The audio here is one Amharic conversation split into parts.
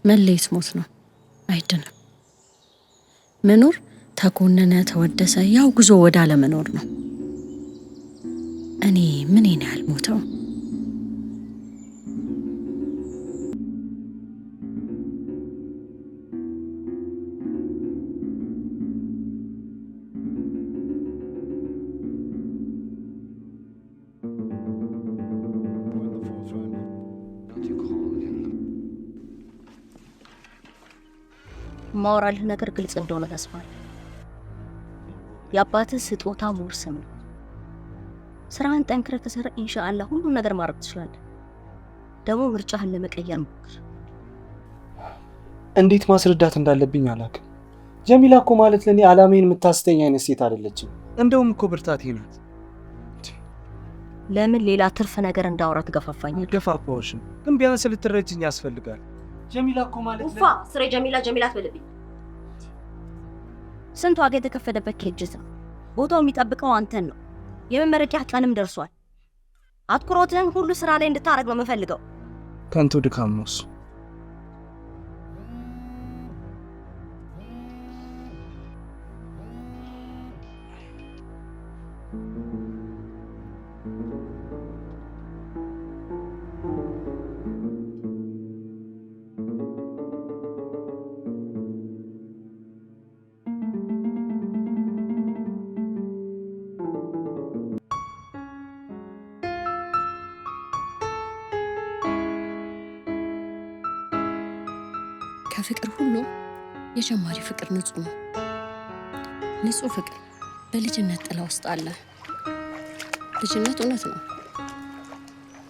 መለየት ሞት ነው፣ አይድንም። መኖር ተኮነነ ተወደሰ ያው ጉዞ ወደ አለመኖር ነው። እኔ ምኔን ያልሞተው? ማወራልህ ነገር ግልጽ እንደሆነ ተስፋለሁ። የአባትህ ስጦታ ውርስም ነው። ስራህን ጠንክረህ ከሰራ ኢንሻአላህ ሁሉን ነገር ማድረግ ትችላለህ። ደግሞ ምርጫህን ለመቀየር ሞክር። እንዴት ማስረዳት እንዳለብኝ አላውቅም። ጀሚላ እኮ ማለት ለኔ አላማዬን የምታስተኛ አይነት ሴት አይደለችም። እንደውም እኮ ብርታቴ ናት። ለምን ሌላ ትርፍ ነገር እንዳወራ ትገፋፋኛለህ? ገፋፋዎሽም ግን ቢያንስ ልትረጅኝ ያስፈልጋል። ጀሚላ እኮ ማለት ውፋ ስሬ ጀሚላ አትበልብኝ። ስንት ዋጋ የተከፈለበት ኬጅት ነው። ቦታው የሚጠብቀው አንተን ነው። የመመረቂያ ቀንም ደርሷል። አትኩሮትህን ሁሉ ስራ ላይ እንድታረግ ነው የምፈልገው። ከንቱ ድካም ነው እሱ። ከፍቅር ሁሉ የጀማሪ ፍቅር ንጹህ ነው። ንጹህ ፍቅር በልጅነት ጥላ ውስጥ አለ። ልጅነት እውነት ነው።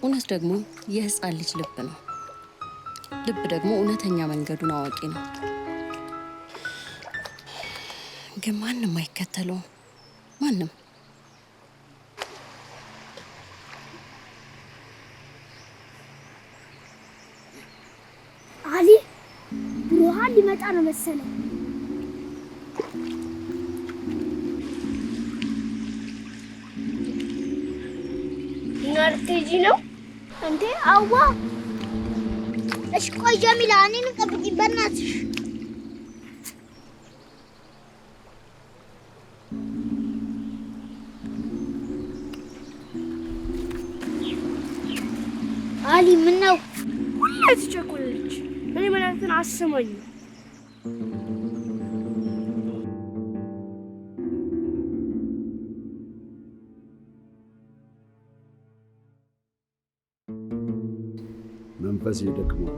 እውነት ደግሞ የህፃን ልጅ ልብ ነው። ልብ ደግሞ እውነተኛ መንገዱን አዋቂ ነው። ግን ማንም አይከተለውም። ማንም አሊ ብሩሃን ሊመጣ ነው መሰለኝ። ናርቴጂ ነው እንዴ? አዋ እሺ፣ ቆይ ጀሚላ እኔን ጠብቂ በእናትሽ። አሊ ምን ነው ሁሌ ትቸኩላለች? እኔ መላእክትን አስመኝ። መንፈስ ይደክማል።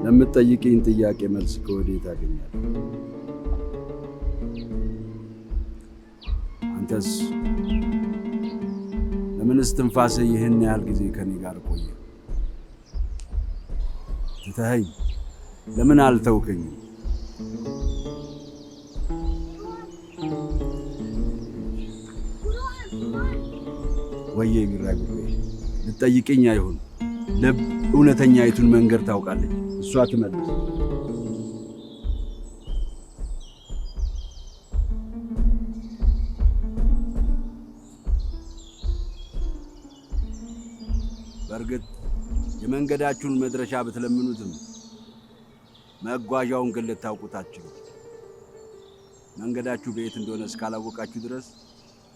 ለምትጠይቂኝ ጥያቄ መልስ ከወዴት አገኛለሁ? አንተስ ለምንስ ትንፋስህ ይህን ያህል ጊዜ ከኔ ጋር ቆየ? ትተኸኝ ለምን አልተውከኝም? ወዬ ቢራቢሮዬ ልትጠይቅኝ አይሆን? ልብ እውነተኛይቱን መንገድ ታውቃለች። እሷ ትመልስ። በእርግጥ የመንገዳችሁን መድረሻ ብትለምኑትም መጓዣውን ግን ልታውቁት አትችሉም። መንገዳችሁ በየት እንደሆነ እስካላወቃችሁ ድረስ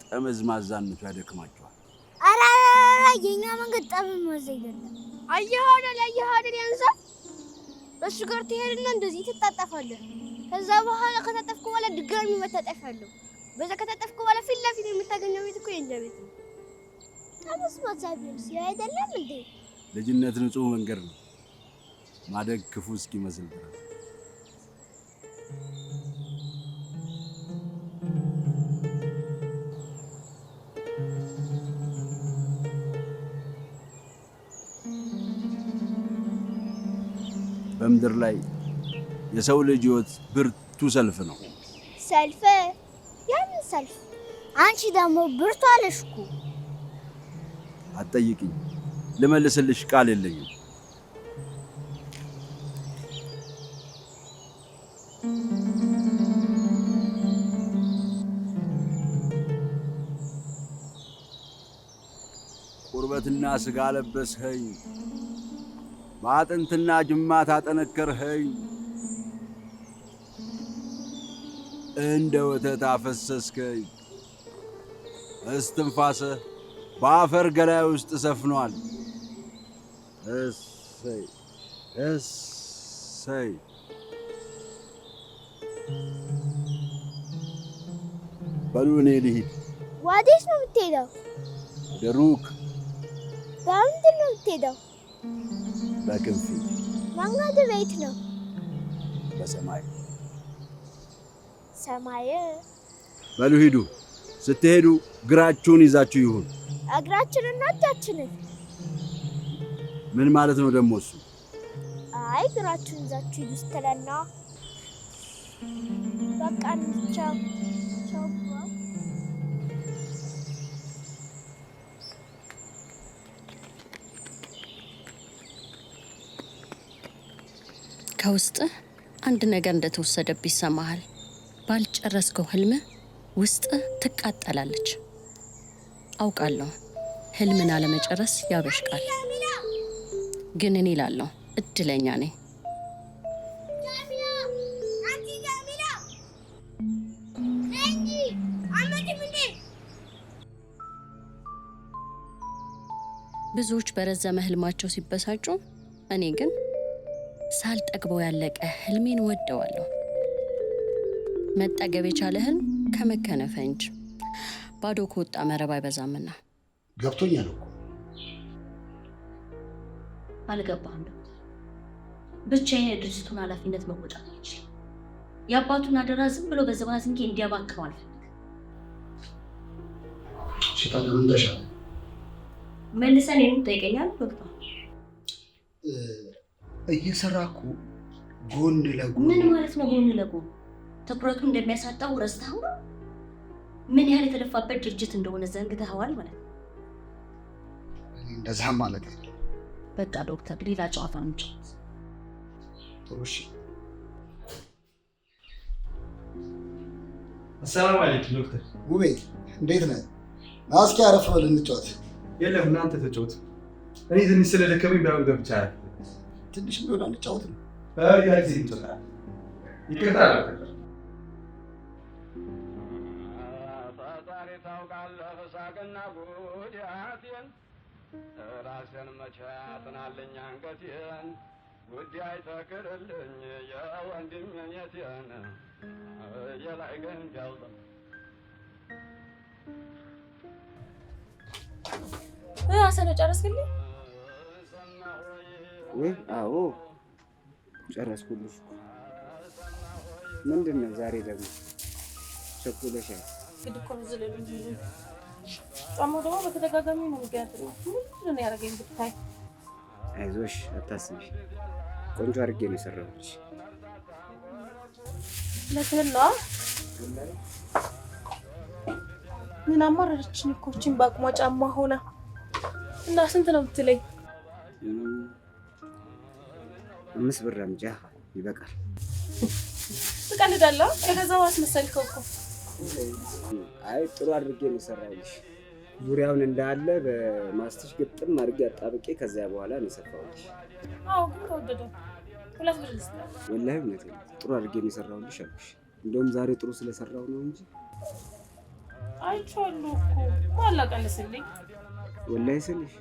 ጠመዝማዛነቱ ያደክማችኋል። ኧረ የኛ መንገድ ጠመዝማዛ አይደለም። አየህ አይደል ያንሳ። በሱ ጋር ትሄድና እንደዚህ ትታጠፋለህ። ከዛ በኋላ ከታጠፍኩ በኋላ ድጋሚ መታጠፍ አለው። በዛ ከታጠፍኩ በኋላ ፊት ለፊት የምታገኘው ቤት እኮ የኛ ቤት ነው። ጠመዝማዛ ቢሆንስ አይደለም እንዴ? ልጅነት ንጹህ መንገድ ነው፣ ማደግ ክፉ እስኪመስል ድረስ። በምድር ላይ የሰው ልጅ ሕይወት ብርቱ ሰልፍ ነው። ሰልፍ? ያምን ሰልፍ? አንቺ ደግሞ ብርቱ አለሽ እኮ። አትጠይቂኝ፣ ልመልስልሽ ቃል የለኝም። ቁርበትና ስጋ ለበስኸኝ በአጥንትና ጅማት አጠነከርኸኝ፣ እንደ ወተት አፈሰስከኝ። እስትንፋስህ በአፈር ገላይ ውስጥ ሰፍኗል። እሰይ እሰይ። በሉ እኔ ልሂድ። ወዴት ነው የምትሄደው? ወደ ሩቅ። በምንድን ነው የምትሄደው? በክንፌ። መንገድ ቤት ነው? በሰማይ። ሰማይ። በሉ ሂዱ። ስትሄዱ እግራችሁን ይዛችሁ ይሁን። እግራችንና እጃችንን? ምን ማለት ነው ደግሞ እሱ? አይ እግራችሁን ይዛችሁ ሂዱ ስትለና በቃ ቻው ቻው። ከውስጥ አንድ ነገር እንደተወሰደብህ ይሰማሃል። ባልጨረስከው ህልም ውስጥ ትቃጠላለች። አውቃለሁ ህልምን አለመጨረስ ያበሽቃል፣ ግን እኔ እላለሁ እድለኛ ነኝ። ብዙዎች በረዘመ ህልማቸው ሲበሳጩ፣ እኔ ግን ሳልጠግበው ያለቀ ህልሜን ወደዋለሁ። መጠገብ የቻለ ህልም ከመከነ ፈንጅ ባዶ ከወጣ መረብ አይበዛምና። ገብቶኛል እኮ። አልገባህም? ብቻዬን የድርጅቱን ኃላፊነት መወጣት አልችልም። የአባቱን አደራ ዝም ብሎ በዘባዝንኬ እንዲያባክነው አልፈልግም። ሽታ ለምንተሻለ መልሰን ይህን ጠይቀኛል። ዶክተር እየሰራ እኮ ጎን ለጎን። ምን ማለት ነው ጎን ለጎን? ትኩረቱ እንደሚያሳጣው ረስተኸው ነው? ምን ያህል የተለፋበት ድርጅት እንደሆነ ዘንግተኸዋል ማለት ነው? እንደዛ ማለት ነው። በቃ ዶክተር ሌላ ጨዋታ እንጫወት። ጥሩ እሺ። አሰላሙ አለይኩም ዶክተር። ውቤ እንዴት ነህ? ና እስኪ አረፍ በል እንጫወት። የለም እናንተ ተጫወቱ። እኔ ትንሽ ስለደከመኝ ቢያው ገብቻለሁ። ትንሽ ቢሆን አንጫወት ነው። ያ ጊዜ እንጫወታለን። ይቅርታ ዶክተር። ፈጣሪ ታውቃለህ ሳቅና ጉዳቴን፣ ራሴን መቼ ያጥናልኝ አንገቴን፣ ጉዳይ ተክልልኝ የወንድሜን የቴን የላይ ግን ቢያውጣ አሰነ ጨረስክልኝ? ወይ አዎ ጨረስኩልሽ። ምንድን ነው ዛሬ ደግሞ ቸኩለሻል? ግድ እኮ ነው ዝለሉ። ጫማው ደግሞ በተደጋጋሚ ነው የሚገጥመው። ምንድን ነው ያደረገኝ ብታይ። አይዞሽ አታስቢ፣ ቆንጆ አድርጌ ነው የሰራሁልሽ። ለትህን ነዋ። ምን አማረረችኝ እኮ እችን በአቅሟ ጫማ ሆና እና ስንት ነው የምትለኝ? 5 ብር አምጪ ይበቃል። ትቀልዳለህ? የገዛው አስመሰልከው እኮ። አይ ጥሩ አድርጌ ነው የሰራሁልሽ። ዙሪያውን እንዳለ በማስቲሽ ግጥም አድርጌ አጣብቄ ከዚያ በኋላ ነው የሰፋሁልሽ። አዎ ግን ተወደደ። 2 ብር ልስጥ። ወላሂ እውነቴን ነው ጥሩ አድርጌ ነው የሰራሁልሽ አልኩሽ። እንደውም ዛሬ ጥሩ ስለሰራሁ ነው እንጂ አይቼዋለሁ እኮ። ዋላ ቀንስልኝ። ወላሂ ስልሽ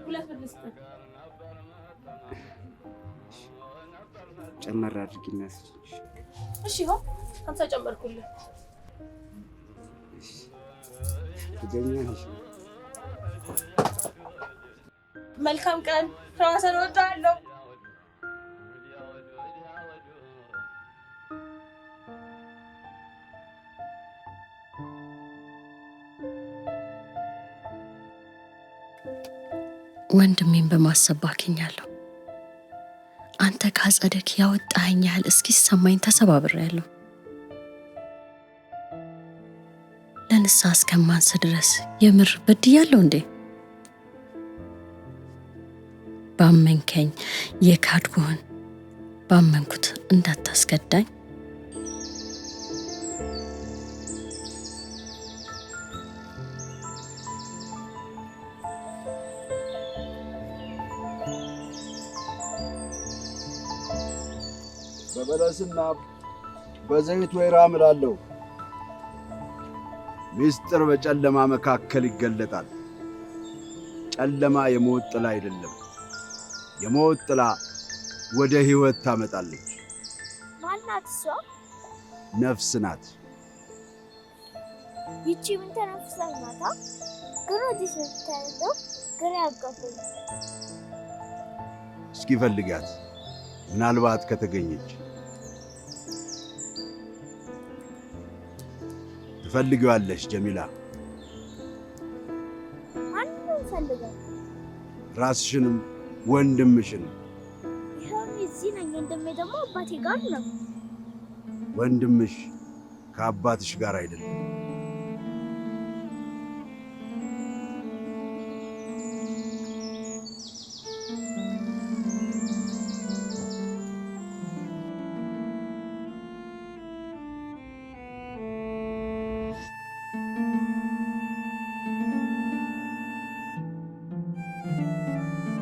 2 ብር ልስጥ። ጨመር አድርጊ እናስልሽ። እሺ ይኸው 50 ጨመርኩልህ። ትገኛ ነሽ። መልካም ቀን። ራስን እወዳለሁ። ወንድሜን በማሰብ ባክኛለሁ። አንተ ካጸደክ ያወጣኸኝ ያህል እስኪሰማኝ ተሰባብሬያለሁ። ለንስሐ እስከማንስ ድረስ የምር በድያለሁ እንዴ? ባመንከኝ የካድኩህን ባመንኩት እንዳታስገዳኝ። በበለስና በዘይት ወይራ እምላለሁ። ምስጢር በጨለማ መካከል ይገለጣል። ጨለማ የሞት ጥላ አይደለም። የሞት ጥላ ወደ ሕይወት ታመጣለች። ማናት እሷ? ነፍስ ናት። ይቺ ምን ተነፍሳል ናታ? ግን ወዲህ ስትታየው ግራ ያጋባኝ። እስኪ ፈልጊያት፣ ምናልባት ከተገኘች። ትፈልጊዋለሽ ጀሚላ? ማንንም ፈልጋል? ራስሽንም ወንድምሽንም። ይኸው እዚህ ነኝ። ወንድሜ ደግሞ አባቴ ጋር ነው። ወንድምሽ ከአባትሽ ጋር አይደለም።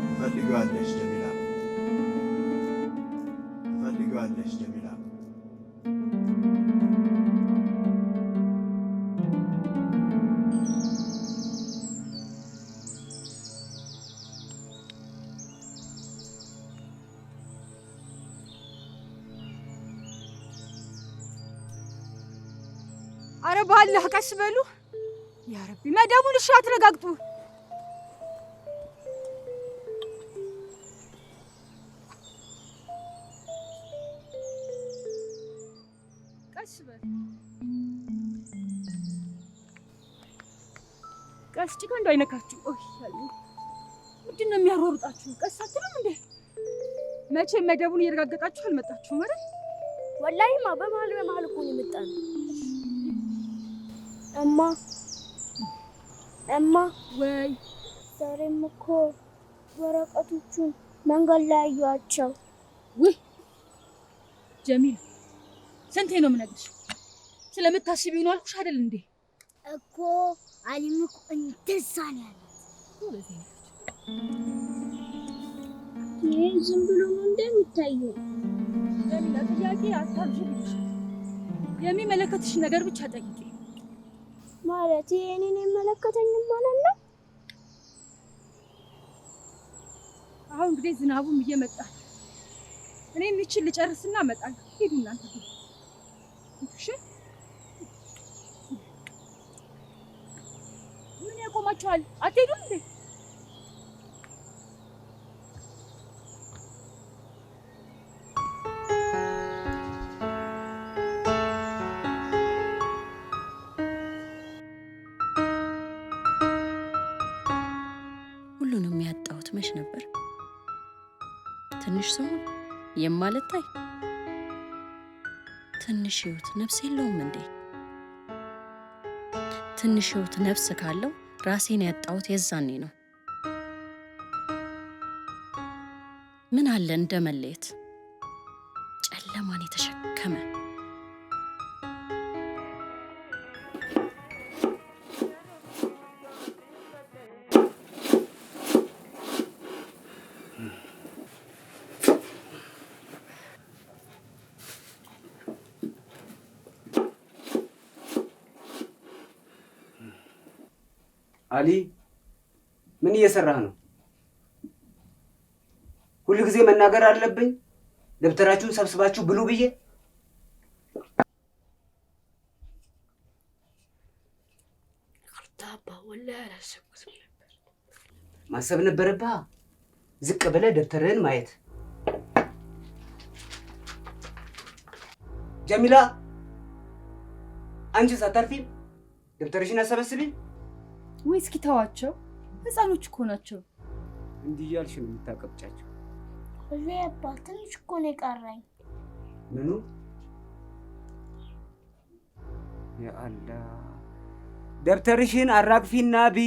ትፈልጊዋለሽ ጀሚላ? ትፈልጊዋለሽ ጀሚላ? አረ ባላህ ቀስ በሉ ያ ረቢ። መደቡን እሺ አትረጋግጡ። ቀስ በል ቀስ። ጭቃ እንዳይነካችሁ። ኦይ ምንድን ነው የሚያሯሩጣችሁ? ቀስ አትሉም እንዴ? መቼም መደቡን እየረጋገጣችሁ አልመጣችሁም አይደል? ወላሂማ በመሀል እኮ ነው የመጣነው። እማ ወይ ዛሬም እኮ ወረቀቶቹን መንገድ ላይ አየኋቸው። ውይ ጀሚል፣ ስንቴ ነው የምነግርሽ? ስለምታስቢው ነው አልኩሽ አይደል እንዴ? እኮ አሊም እኮ እንደዛ ነው ያላት። ይሄ ዝም ብሎ ነው እንደሚታየው። ጀሚላ፣ ጥያቄ አታብዥልሽ። የሚመለከትሽ ነገር ብቻ ጠይቂ። ማለት እኔን አይመለከተኝም ማለት ነው? አሁን እንግዲህ ዝናቡም እየመጣ እኔ የሚችል ልጨርስና እመጣለሁ። ሂዱ እናንተ ሂዱ። እሺ ምን ያቆማችኋል? አትሄዱም እንዴ? ሁሉንም ያጣሁት መች ነበር? ትንሽ ሰው የማልታይ ትንሽ ህይወት ነፍስ የለውም እንዴ? ትንሽ ህይወት ነፍስ ካለው ራሴን ያጣሁት የዛኔ ነው። ምን አለ እንደ መለየት ጨለማን የተሸከመ። አሊ፣ ምን እየሰራህ ነው? ሁሉ ጊዜ መናገር አለብኝ? ደብተራችሁን ሰብስባችሁ ብሉ ብዬ? ማሰብ ነበረብህ። ዝቅ ብለህ ደብተርህን ማየት። ጀሚላ፣ አንቺስ አታርፊም? ደብተርሽን አሰበስቢም? ወይ እስኪ ተዋቸው፣ ህፃኖች እኮ ናቸው። እንዲህ እያልሽ ነው የምታቀብጫቸው? ወይ አባት ትንሽ እኮ ነው የቀረኝ። ምኑ? ያ አላህ፣ ደብተርሽን አራግፊና ቢ።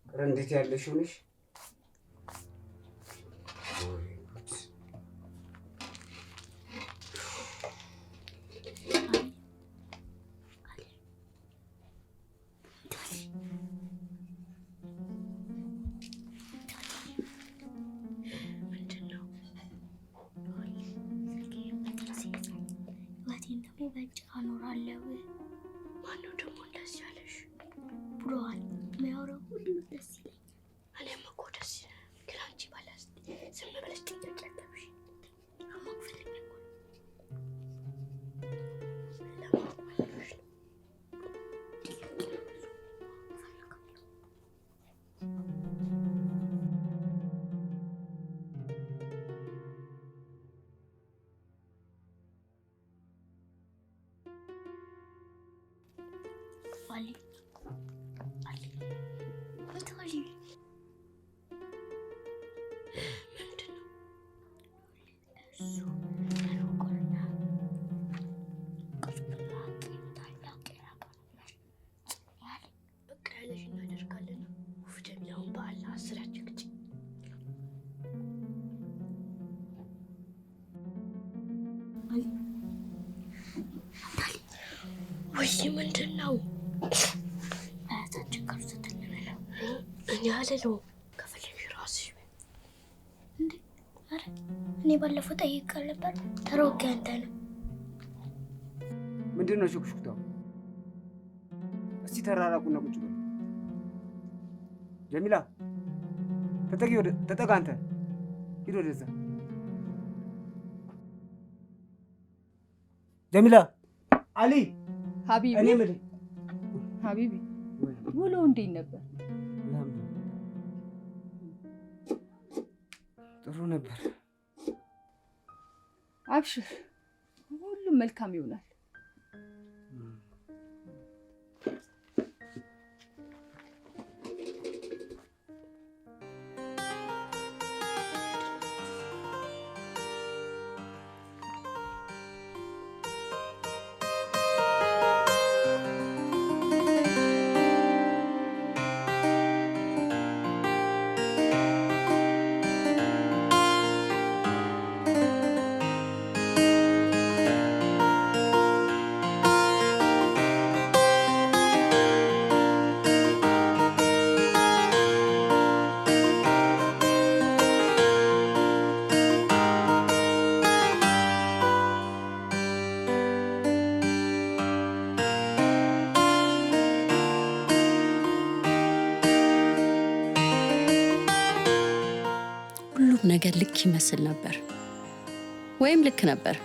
እንዴት ያለሽው ነሽ? አኖራለሁ። ማነው ደግሞ እንደዚህ ያለሽ? ብሎሃል። የሚያወራው ሁሉ ደስ ይለኝ። እኔም እኮ ደስ ይለኝ። ግን አንቺ ባላስ ዝም ብለሽ ጥያቄ አታብሽ። አማክ ፈልግ እኮ Ali. Ali. Betul Ali. ምንድን ነው? እሱ አልቆና ቅስቅላቂ ታላቅ ያባላሽ ያለ በቃ ያለሽ እናደርጋለን። ውፍ ጀሚላውን በአላህ አስራችሁ ግጭ አሊ ወይ ምንድን ነው? አያታችን ከርሰት እንበለው እኔ አለለው ከፈለግሽ ራስሽ እንዴ። አረ እኔ ባለፈው ጠይቄ ነበር። ተሮክ አንተ ነው። ምንድን ነው ሹክሹክታው? እስቲ ተራራቁና ቁጭ በሉ። ጀሚላ ተጠጋ። አንተ ሂድ ወደዛ። ጀሚላ አሊ ሀቢቢ እኔ ምን ሀቢቢ ውሎ እንዴት ነበር? ጥሩ ነበር። አብሽር፣ ሁሉም መልካም ይሆናል። ነገር ልክ ይመስል ነበር ወይም ልክ ነበር።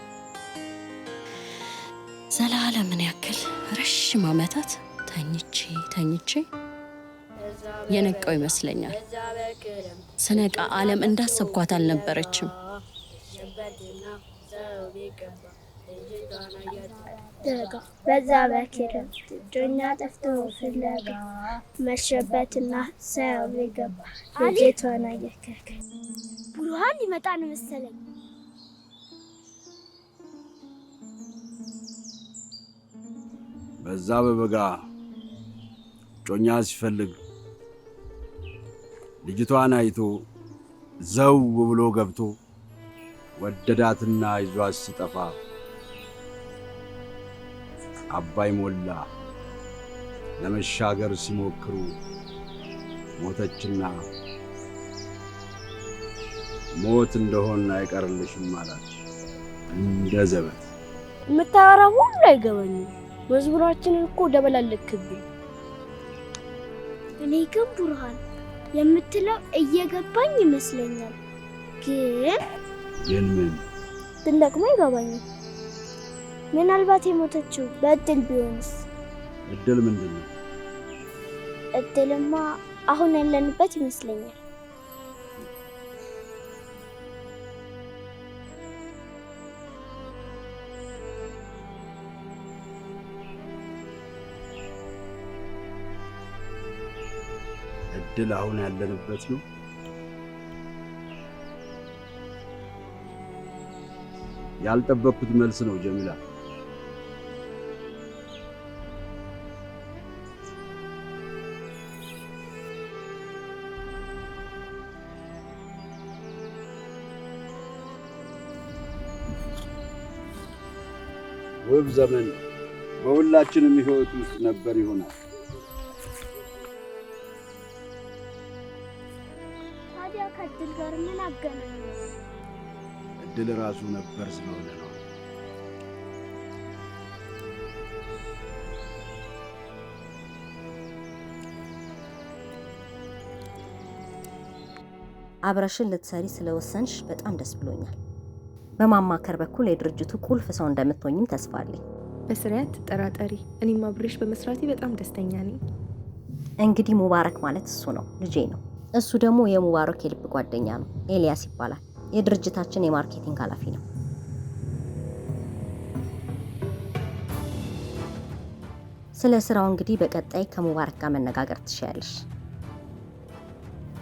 ዘላለምን ያክል ረጅም ዓመታት ተኝቼ የነቃው ይመስለኛል። ስነቃ ዓለም እንዳሰብኳት አልነበረችም። በዛ በክረም ጆኛ ጠፍቶ ፍለጋ መሸበትና ሰው ይገባ ልጅቷን አየከከ ብሩሃን ሊመጣ ነው መሰለኝ። በዛ በበጋ ጮኛ ሲፈልግ ልጅቷን አይቶ ዘው ብሎ ገብቶ ወደዳትና ይዟት ሲጠፋ አባይ ሞላ ለመሻገር ሲሞክሩ ሞተችና ሞት እንደሆነ አይቀርልሽም ማለት እንደ ዘበት። የምታወራው ሁሉ አይገባኝም። መዝሙራችንን እኮ ደበላለክብኝ። እኔ ግን ብሩሃን የምትለው እየገባኝ ይመስለኛል። ግን ምን ደግሞ አይገባኝም። ምናልባት የሞተችው በእድል ቢሆንስ? እድል ምንድን ነው? እድልማ አሁን ያለንበት ይመስለኛል። እድል አሁን ያለንበት ነው። ያልጠበቅኩት መልስ ነው ጀሚላ። ውብ ዘመን በሁላችንም ሕይወት ውስጥ ነበር ይሆናል። ታዲያ ከእድል ጋር ምን አገናኘው? እድል ራሱ ነበር ስለሆነ ነው። አብረሽን ልትሰሪ ስለወሰንሽ በጣም ደስ ብሎኛል። በማማከር በኩል የድርጅቱ ቁልፍ ሰው እንደምትሆኝም ተስፋ አለኝ። በስሪያት ተጠራጠሪ። እኔም አብሬሽ በመስራቴ በጣም ደስተኛ ነኝ። እንግዲህ ሙባረክ ማለት እሱ ነው፣ ልጄ ነው። እሱ ደግሞ የሙባረክ የልብ ጓደኛ ነው፣ ኤልያስ ይባላል። የድርጅታችን የማርኬቲንግ ኃላፊ ነው። ስለ ስራው እንግዲህ በቀጣይ ከሙባረክ ጋር መነጋገር ትችያለሽ።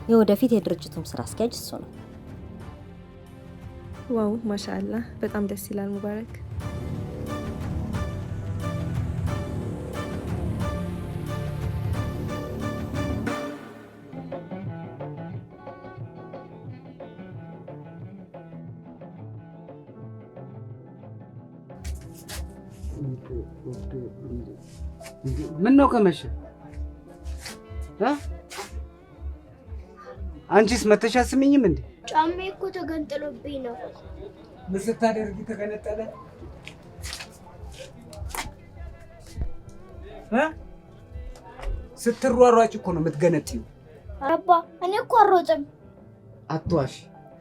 የወደፊት የድርጅቱም ስራ አስኪያጅ እሱ ነው። ዋው ማሻአላህ፣ በጣም ደስ ይላል ሙባረክ። ምን ነው ከመሸ? አንቺስ መተሻ ስሚኝም እንዴ? ጫማዬ እኮ ተገንጥሎብኝ ነው። ምን ስታደርጊ ተገነጠለ? ስትሯሯጭ እኮ ነው የምትገነጥዩ። አባ እኔ እኮ አልሮጥም። አትዋሽ።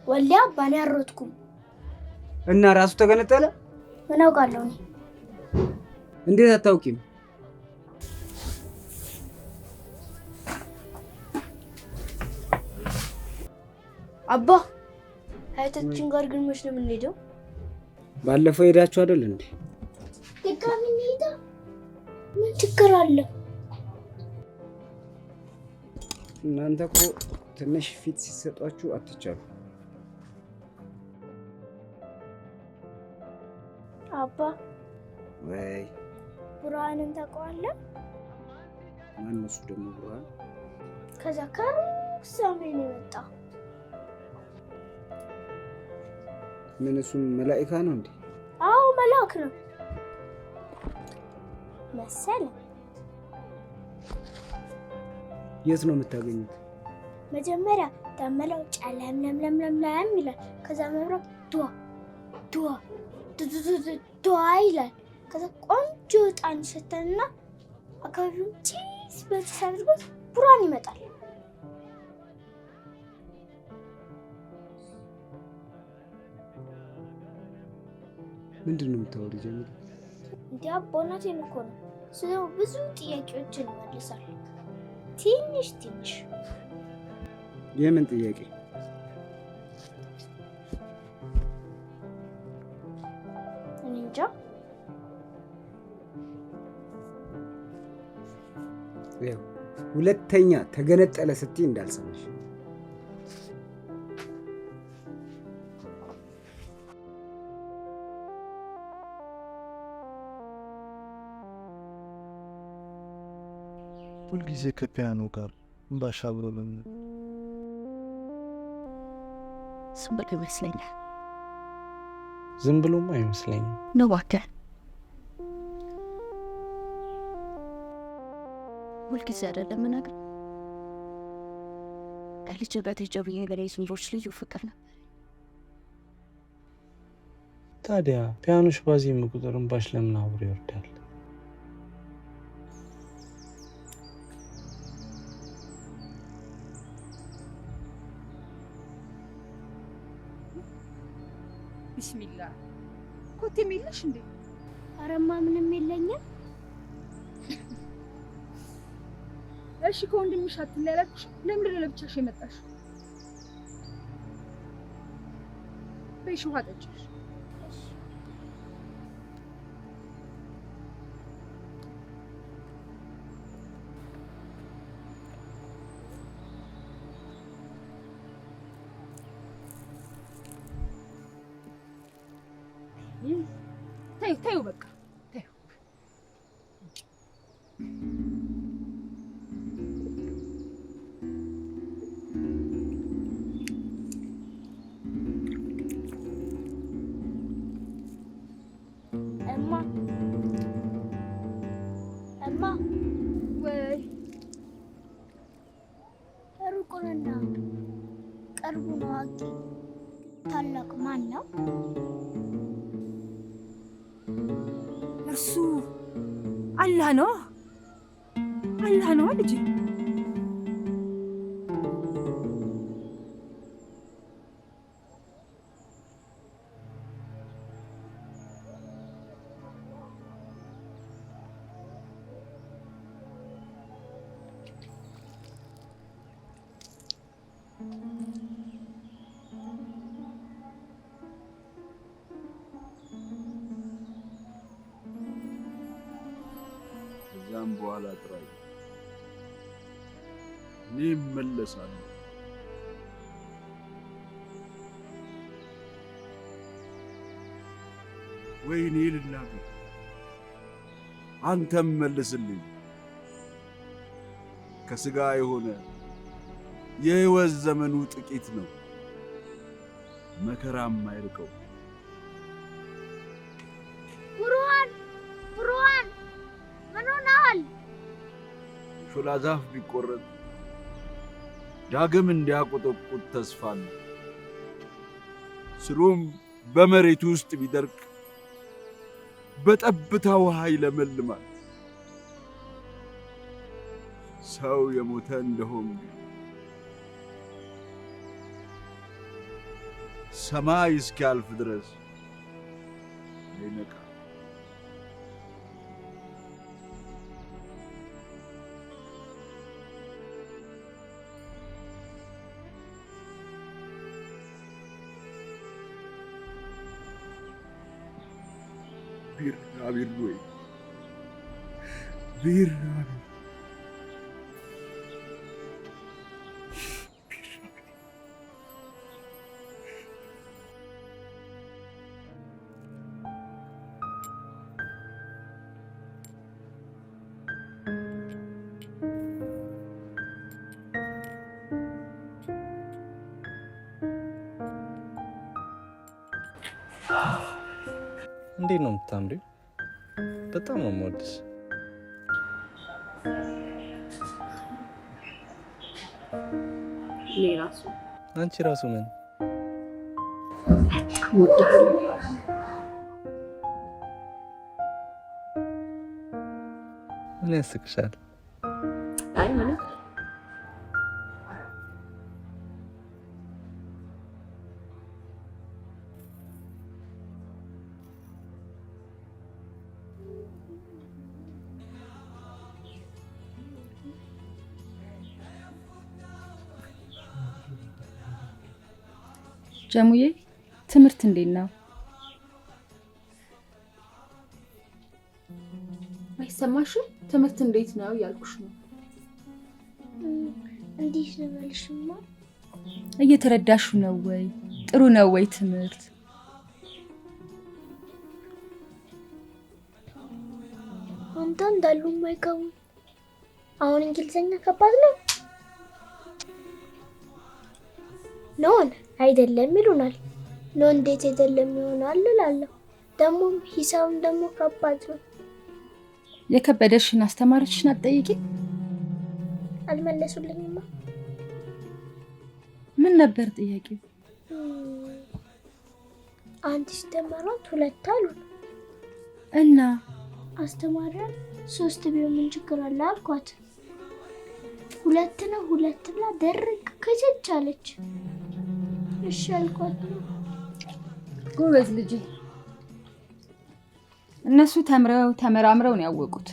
ወላሂ አባ እኔ አልሮጥኩም። እና ራሱ ተገነጠለ? ምን አውቃለሁ እኔ። እንዴት አታውቂም? አባ አያታችን ጋር ግን መች ነው የምንሄደው? ባለፈው ሄዳችሁ አይደል እንዴ? ድጋሚ እንሄዳ? ምን ችግር አለ? እናንተ እኮ ትንሽ ፊት ሲሰጧችሁ አትቻሉ። አባ ወይ ቡርሃንን ታውቀዋለህ? ማን እሱ ደግሞ ቡርሃን? ከዛ ከሩቅ ሰሜን የመጣ ምን እሱም መላእክት ነው እንዴ? አዎ መልአክ ነው መሰለኝ። የት ነው የምታገኙት? መጀመሪያ ዳመናው ጨለምለምለምለም ይላል። ከዛ መብራት ዱዋ ዱዋ ዱዋ ይላል። ከዛ ቆንጆ ዕጣን ይሸተንና አካባቢውን ጭስ በጭስ አድርጎት ቡርሃን ይመጣል። ምንድን ነው የምታወሪው ጀሚል? እንዴ አባ እውነቴን እኮ ነው። ስለዚህ ብዙ ጥያቄዎችን ይመልሳል። ትንሽ ትንሽ። የምን ጥያቄ? እኔ እንጃ። ያው ሁለተኛ ተገነጠለ ስትይ እንዳልሰማሽ። ሁልጊዜ ከፒያኖ ጋር ባሻ ብሎ ዝም ብሎ ይመስለኛል። ዝም ብሎም አይመስለኝም ነው እባክህ። ሁልጊዜ አይደለም ነገር ከልጅነት ጀምሮ የበላይ ስንቶች ልዩ ፍቅር ነው። ታዲያ ፒያኖሽ ባዜም ቁጥር እንባሽ ለምን አብሮ ይወርዳል? ቢስሚላህ ኮቴም የለሽ እንዴ? አረማ ምንም የለኝም። እሺ ከወንድምሽ አትለያለሽ? ለምን ለብቻሽ የመጣሽ? በይሽ ውሃ ጠጪሽ። ተይው በቃ ተይው። እማ ወይ ሩቁንና ቅርቡን አዋቂ ታላቅ ማን ነው? እርሱ አላህ ነው። አላህ ነው ልጅ። በኋላ ጥራኝ። እኔ እመለሳለሁ። ወይኔ ልናገር፣ አንተም መልስልኝ። ከሥጋ የሆነ የሕይወት ዘመኑ ጥቂት ነው፣ መከራም አይርቀው። ብሩሃን ምን ሆነሃል? ሾላ ዛፍ ቢቆረጥ ዳግም እንዲያቆጠቁጥ ተስፋ ነው። ስሩም በመሬቱ ውስጥ ቢደርቅ በጠብታ ውሃ ይለመልማል። ሰው የሞተ እንደሆን ሰማይ እስኪያልፍ ድረስ አይነቃም። ቢራቢሮ ቢራቢሮ እንዴት ነው የምታምሪው? በጣም ነው የምወድሽ። አንቺ ራሱ ምን ምን ያስቅሻል? አይ ምንም። ጀሙዬ ትምህርት እንዴት ነው? አይሰማሽም? ትምህርት እንዴት ነው ያልኩሽ ነው። እንዴት ልበልሽማ? እየተረዳሹ ነው ወይ? ጥሩ ነው ወይ ትምህርት? አንተ እንዳሉ ማይገቡ አሁን እንግሊዘኛ ከባድ ነው። ኖን አይደለም ይሉናል። ኖ እንዴት አይደለም ይሆናል እላለሁ። ደግሞ ሂሳብም ደግሞ ከባድ ነው። የከበደሽን አስተማሪዎችሽን አትጠይቂ? አልመለሱልኝማ። ምን ነበር ጥያቄው? አንድ ሲደመራት 2 አሉ እና አስተማሪዋ 3 ቢሆን ምን ችግር አለ አልኳት። 2 ነው 2 ብላ ደርቅ ከቸች አለች። እሺ አልኳት። ጎበዝ ልጅ። እነሱ ተምረው ተመራምረው ነው ያወቁት።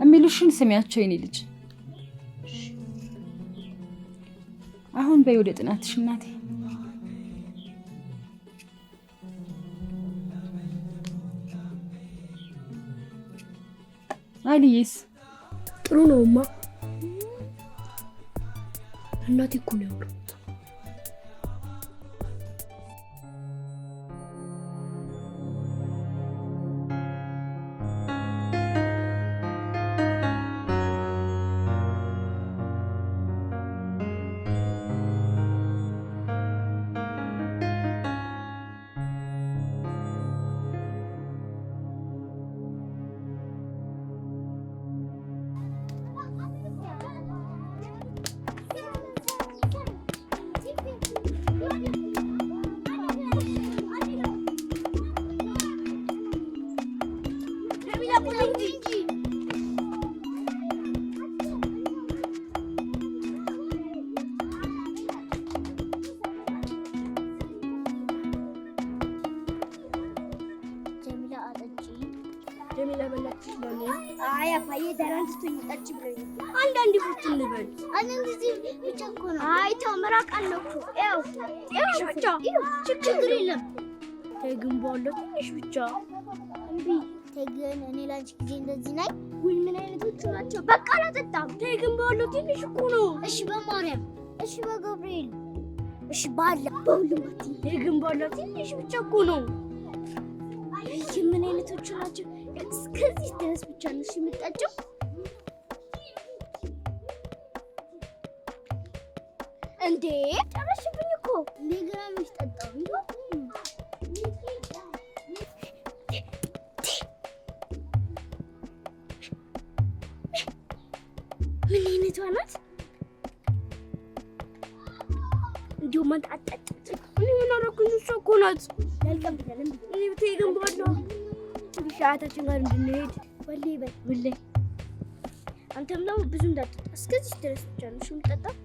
እሚሉሽን ስሚያቸው የኔ ልጅ። አሁን በይ ወደ ጥናትሽ እናቴ። አሊስ ጥሩ ነውማ። እናቴ እኮ ነው ያወራው። ጀሚላ በላች ለኔ አይ አባዬ ደራንት ትኝጣጭ ብለኝ አንዳንድ ፉት እንበል አንን ጊዜ ብቻ እኮ ነው። አይ ተው ምራቅ አለው እኮ ያው ብቻ ችግር የለም። ግን ባለው ትንሽ ብቻ እምቢ ተገን እኔ ላንቺ ጊዜ እንደዚህ ናይ ወይ ምን አይነቶቹ ናቸው? በቃ አላጠጣም። ተገን ባለው ትንሽ እኮ ነው። እሺ በማርያም፣ እሺ በገብርኤል፣ እሺ ባላ በሁሉም ተገን ባለው ትንሽ ብቻ እኮ ነው። ይህ ምን አይነቶቹ ናቸው? እስከዚህ ድረስ ብቻ ነው የምትጠጪው? እንዴ ጨረሽብኝ እኮ እንደገና ምሽጠጣው እንዴ? ምን አይነቷ ናት? እንዲሁ ማን አጣጣጥ እኔ ምን አደረኩኝ? እሷ እኮ ናት ያልቀብታለም። እኔ ብታይ ግን ባዶ ሻታችን ጋር እንድንሄድ ወልይ በል ወልይ። አንተም ነው ብዙ እንዳትጠጣ እስከዚህ ድረስ ብቻ ነው የምትጠጣው።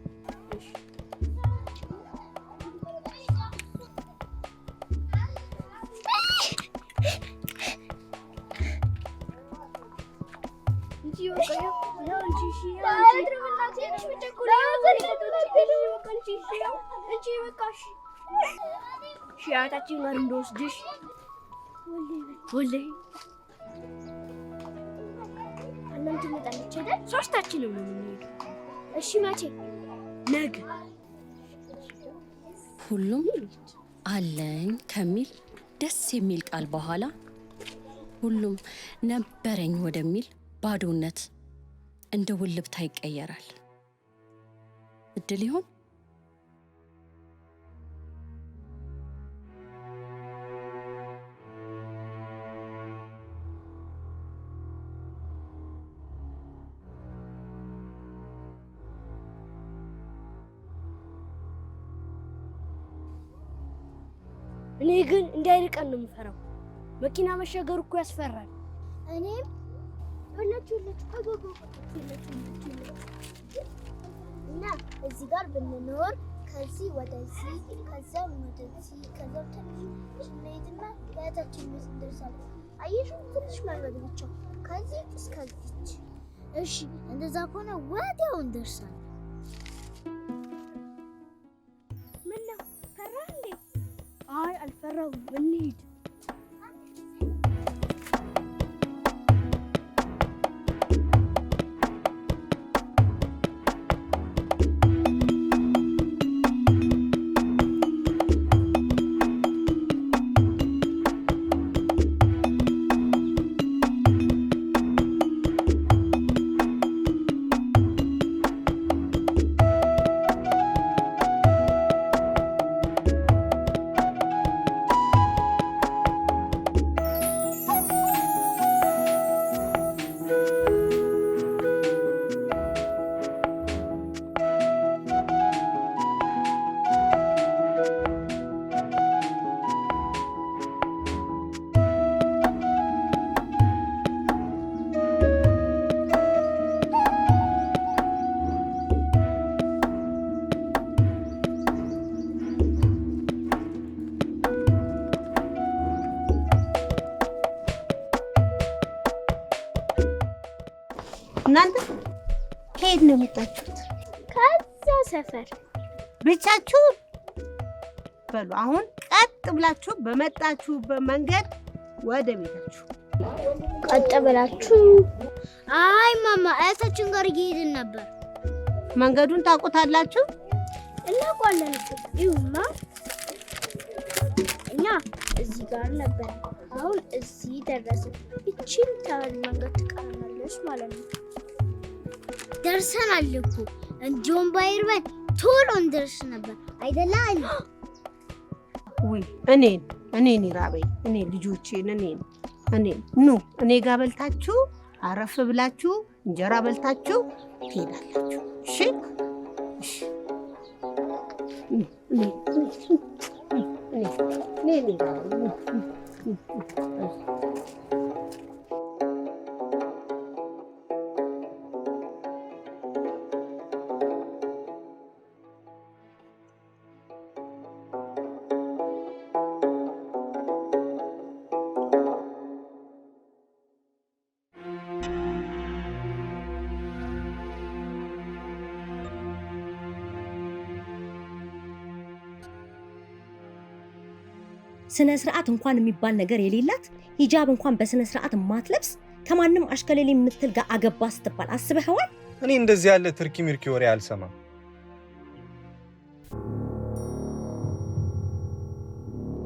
ሻታችን ጋር እንደወስድሽ ወልይ አለም ትመጣለች አይደል? ሶስታችንም ነው የምንሄደው። እሺ መቼ? ነገ። ሁሉም አለኝ ከሚል ደስ የሚል ቃል በኋላ ሁሉም ነበረኝ ወደሚል ባዶነት እንደ ውልብታ ይቀየራል። እድል ይሆን? እኔ ግን እንዳይርቀን ነው የምፈራው። መኪና መሻገር እኮ ያስፈራል። እኔም ሁላችሁ እና እዚህ ጋር ብንኖር ከዚህ ወደዚህ ከዛም ወደዚህ ከዛም ትንሽ እንሄድና ለታችን ቤት እንደርሳለን። አየሽ ትንሽ መንገድ ብቻ ከዚህ እስከዚች። እሺ እንደዛ ከሆነ ወዲያው እንደርሳለን። ምን ነው ፈራህ እንዴ? አይ አልፈራሁም። እንሂድ። እናንተ ከየት ነው የመጣችሁት? ከዛ ሰፈር። ብቻችሁ? በሉ አሁን ቀጥ ብላችሁ በመጣችሁበት መንገድ ወደ ቤታችሁ። ቀጥ ብላችሁ? አይ ማማ አያታችን ጋር እየሄድን ነበር። መንገዱን ታውቁታላችሁ? እናውቃለን። ይሁማ እኛ እዚህ ጋር ነበር። አሁን እዚህ ደረስን። እቺን ታህል መንገድ ትቀረናለች ማለት ነው። ደርሰናል እኮ እንዲሁም ባይርበን ቶሎ እንደርስ ነበር አይደለ? ወይ እኔን ይራበኝ፣ እኔ ልጆቼን እኔን ኑ እኔ ጋር በልታችሁ አረፍ ብላችሁ እንጀራ በልታችሁ ትሄዳላችሁ። እሺ እሺ ስነ ስርዓት እንኳን የሚባል ነገር የሌላት ሂጃብ እንኳን በስነ ስርዓት ማትለብስ ከማንም አሽከለሌ የምትል ጋር አገባ ስትባል አስበኸዋል? እኔ እንደዚህ ያለ ትርኪ ምርኪ ወሬ አልሰማም።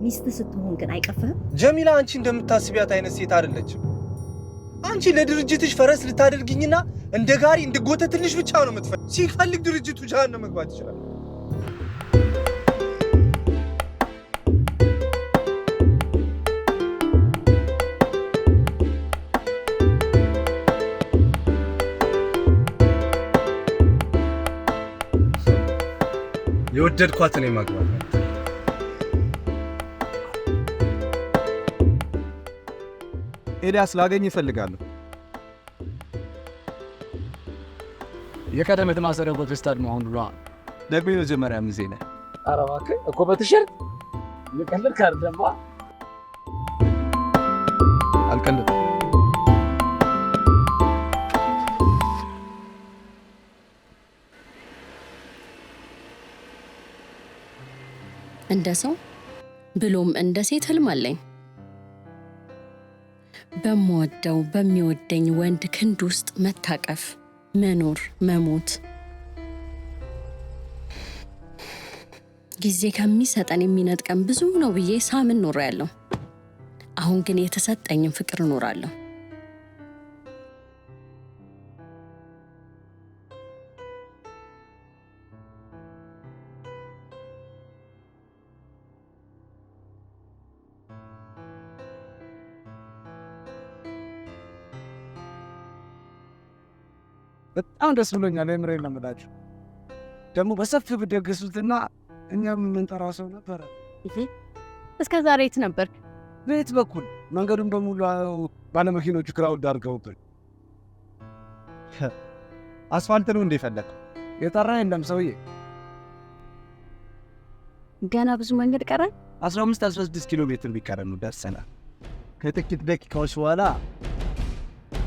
ሚስት ስትሆን ግን አይቀፍህም? ጀሚላ አንቺ እንደምታስቢያት አይነት ሴት አይደለችም። አንቺ ለድርጅትሽ ፈረስ ልታደርጊኝና እንደ ጋሪ እንድጎተትልሽ ብቻ ነው የምትፈልግ። ሲፈልግ ድርጅቱ ጀሃነም መግባት ይችላል። የወደድኳት እኔ ማግባት ነው። ኤልያስ ላገኝ ይፈልጋለሁ። የቀደመ የተማሰረው በፌስታል መሆኑ ነው። ደግሞ የመጀመሪያ ጊዜ ነው። ኧረ እባክህ እኮ በቲሸርት ልቀልድ አይደለም። አልቀልድም። እንደ ሰው ብሎም እንደ ሴት ህልም አለኝ። በምወደው በሚወደኝ ወንድ ክንድ ውስጥ መታቀፍ፣ መኖር፣ መሞት። ጊዜ ከሚሰጠን የሚነጥቀን ብዙ ነው ብዬ ሳምን ኖሬያለሁ። አሁን ግን የተሰጠኝን ፍቅር እኖራለሁ። በጣም ደስ ብሎኛል። የምሬን ነው የምላችሁ። ደግሞ በሰፊው ብትደግሱትና እኛም የምንጠራው ሰው ነበረ። እስከ ዛሬ የት ነበርክ? ቤት በኩል መንገዱን በሙሉ ባለመኪኖቹ ክራውድ አድርገውብን። አስፋልት ነው እንደ ፈለግ የጠራ የለም ሰውዬ። ገና ብዙ መንገድ ቀረ። 15-16 ኪሎ ሜትር ቢቀረን ነው ደርሰናል። ከጥቂት ደቂቃዎች በኋላ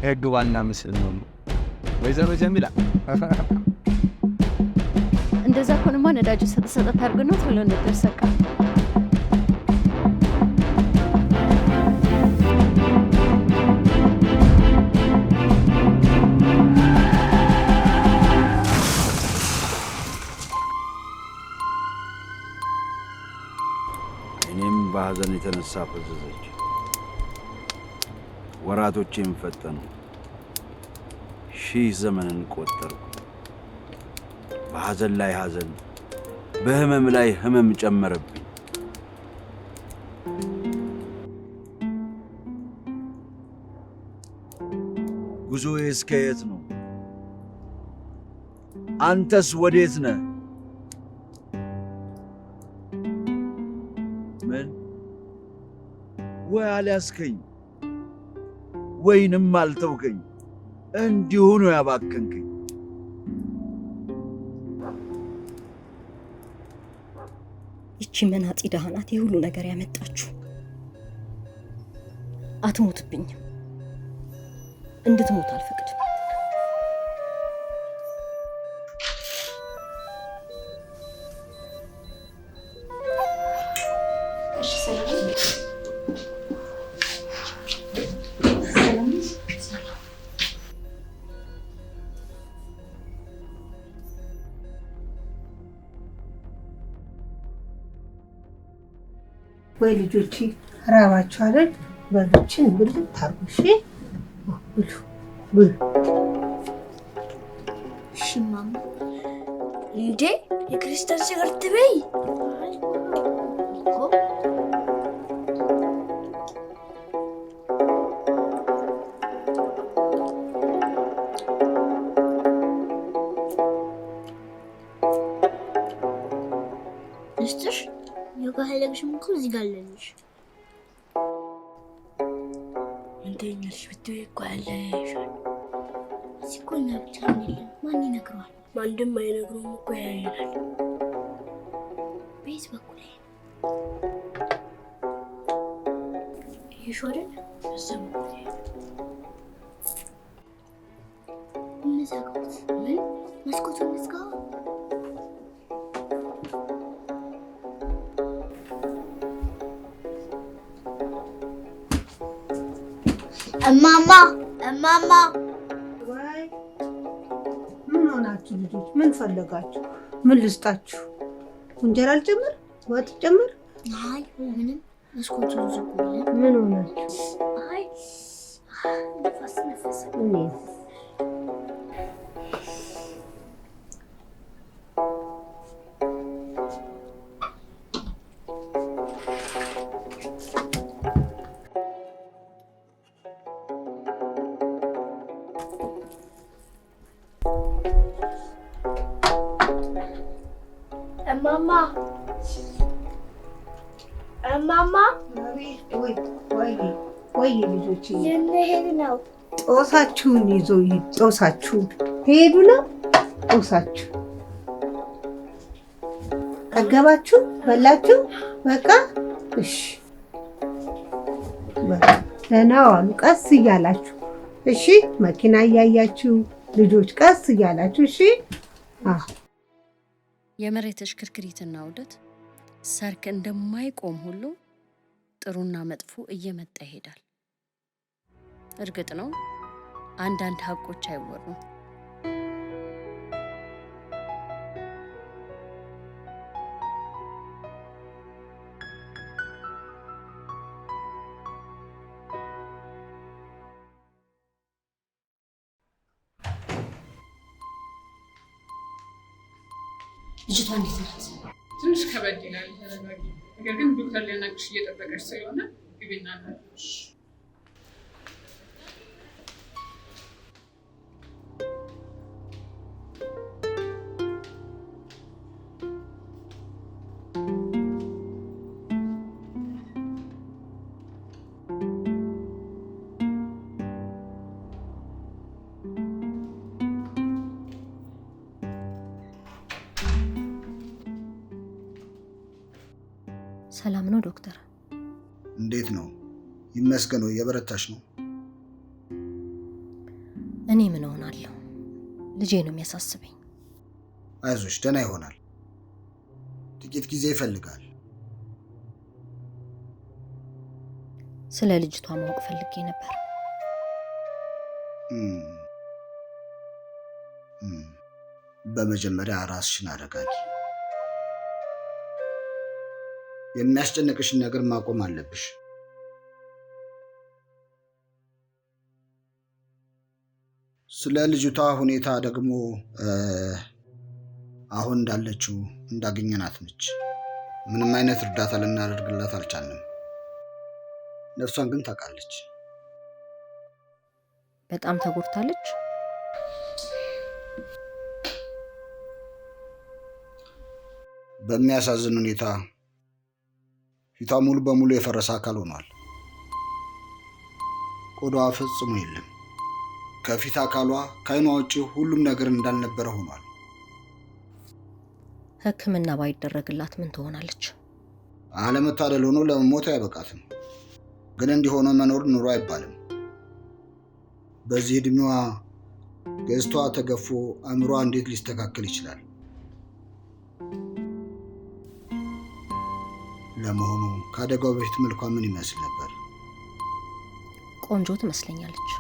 ህግ ዋና ምስል ነው ወይዘሮ ጀሚላ። እንደዛ ከሆነማ ነዳጁ ሰጠ ታርግ ነው ቶሎ እንደደርሰካ። እኔም በሐዘን የተነሳ ፈዘዘች። ወራቶቼም ፈጠኑ። 1000 ዘመንን ቆጠርኩ። በሐዘን ላይ ሐዘን፣ በህመም ላይ ህመም ጨመረብኝ። ጉዞዬ እስከ የት ነው? አንተስ ወዴት ነህ? ምን ወይ አልያዝከኝ ወይንም አልተውከኝ፣ እንዲሁ ነው ያባከንከኝ። ይቺ መናጢ ደሃ ናት የሁሉ ነገር ያመጣችሁ። አትሞትብኝም። እንድትሞት አልፈቅድም። ወይ ልጆች ራባችሁ አይደል? በልችን ብልት ታርጉሽ ብሉ ብሉ። እሺ ማማ። እንዴ የክርስቲያን ሲጋርት በይ እኮ እስትሽ የጋህለግሽም እኮ እዚህ ጋር አለልሽ። እንደኛሽ ብትይ እኮ አለሽ። ሲኮና ብቻ ነው ማን ይነግረዋል? ማንድም አይነግረውም እኮ ያያል። ቤት በኩል ይሾርን ሰሙ እንዘጋት። ምን መስኮቱን እንዝጋው? እማማ እማማ ወይ ምን ሆናችሁ ልጆች? ምን ፈለጋችሁ? ምን ልስጣችሁ? እንጀራ ልጨምር? ወጥ ጨምር? አይ ምንም መስኮቱ ዝጉልኝ። ምን ሆናችሁ? አይ ነፋስ ነፈሰ። እማማ እማማ ወይ ልጆች ልንሄድ ነው። ጦሳችሁን ይዞ ጦሳችሁ ትሄዱ ነው? ጦሳችሁ ጠገባችሁ? በላችሁ? በቃ እሺ፣ ደህና ዋሉ። ቀስ እያላችሁ እሺ። መኪና እያያችሁ ልጆች ቀስ እያላችሁ እሺ። የመሬት እሽክርክሪትና ውደት ሰርክ እንደማይቆም ሁሉ ጥሩና መጥፎ እየመጣ ይሄዳል። እርግጥ ነው አንዳንድ ሀቆች አይወሩም። ልጅቷ እንዴት ናት? ትንሽ ከበድ ይላል። ተረጋጊ። ነገር ግን ዶክተር ሊያናግርሽ እየጠበቀች ስለሆነ ግቢና እናግርሽ። ሰላም ነው ዶክተር? እንዴት ነው? ይመስገነው። እየበረታሽ ነው? እኔ ምን ሆናለሁ? ልጄ ነው የሚያሳስበኝ። አይዞሽ፣ ደህና ይሆናል። ጥቂት ጊዜ ይፈልጋል። ስለ ልጅቷ ማወቅ ፈልጌ ነበር። በመጀመሪያ ራስሽን አረጋጊ። የሚያስጨንቅሽን ነገር ማቆም አለብሽ። ስለ ልጅቷ ሁኔታ ደግሞ አሁን እንዳለችው እንዳገኘናት ነች። ምንም አይነት እርዳታ ልናደርግላት አልቻልንም። ነፍሷን ግን ታውቃለች። በጣም ተጎድታለች። በሚያሳዝን ሁኔታ ፊቷ ሙሉ በሙሉ የፈረሰ አካል ሆኗል። ቆዳዋ ፈጽሞ የለም። ከፊት አካሏ ከዓይኗ ውጭ ሁሉም ነገር እንዳልነበረ ሆኗል። ሕክምና ባይደረግላት ምን ትሆናለች? አለመታደል ሆኖ ለመሞት አይበቃትም። ግን እንዲሆነ መኖር ኑሮ አይባልም። በዚህ እድሜዋ ገዝቷ ተገፎ አእምሯ እንዴት ሊስተካከል ይችላል? ለመሆኑ ከአደጋው በፊት መልኳ ምን ይመስል ነበር? ቆንጆ ትመስለኛለች።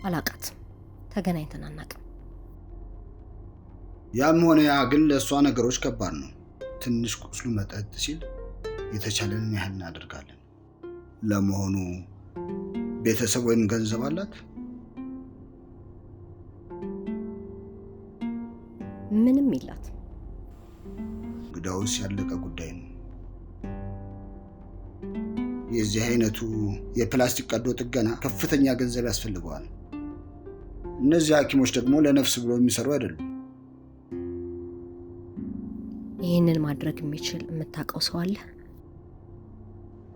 አላቃትም፣ ተገናኝተን አናውቅም። ያም ሆነ ያ ግን ለእሷ ነገሮች ከባድ ነው። ትንሽ ቁስሉ መጠጥ ሲል የተቻለንን ያህል እናደርጋለን። ለመሆኑ ቤተሰብ ወይም ገንዘብ አላት? ምንም የላት። ግዳውስ ያለቀ ጉዳይ ነው። የዚህ አይነቱ የፕላስቲክ ቀዶ ጥገና ከፍተኛ ገንዘብ ያስፈልገዋል። እነዚህ ሐኪሞች ደግሞ ለነፍስ ብሎ የሚሰሩ አይደሉም። ይህንን ማድረግ የሚችል የምታውቀው ሰው አለ?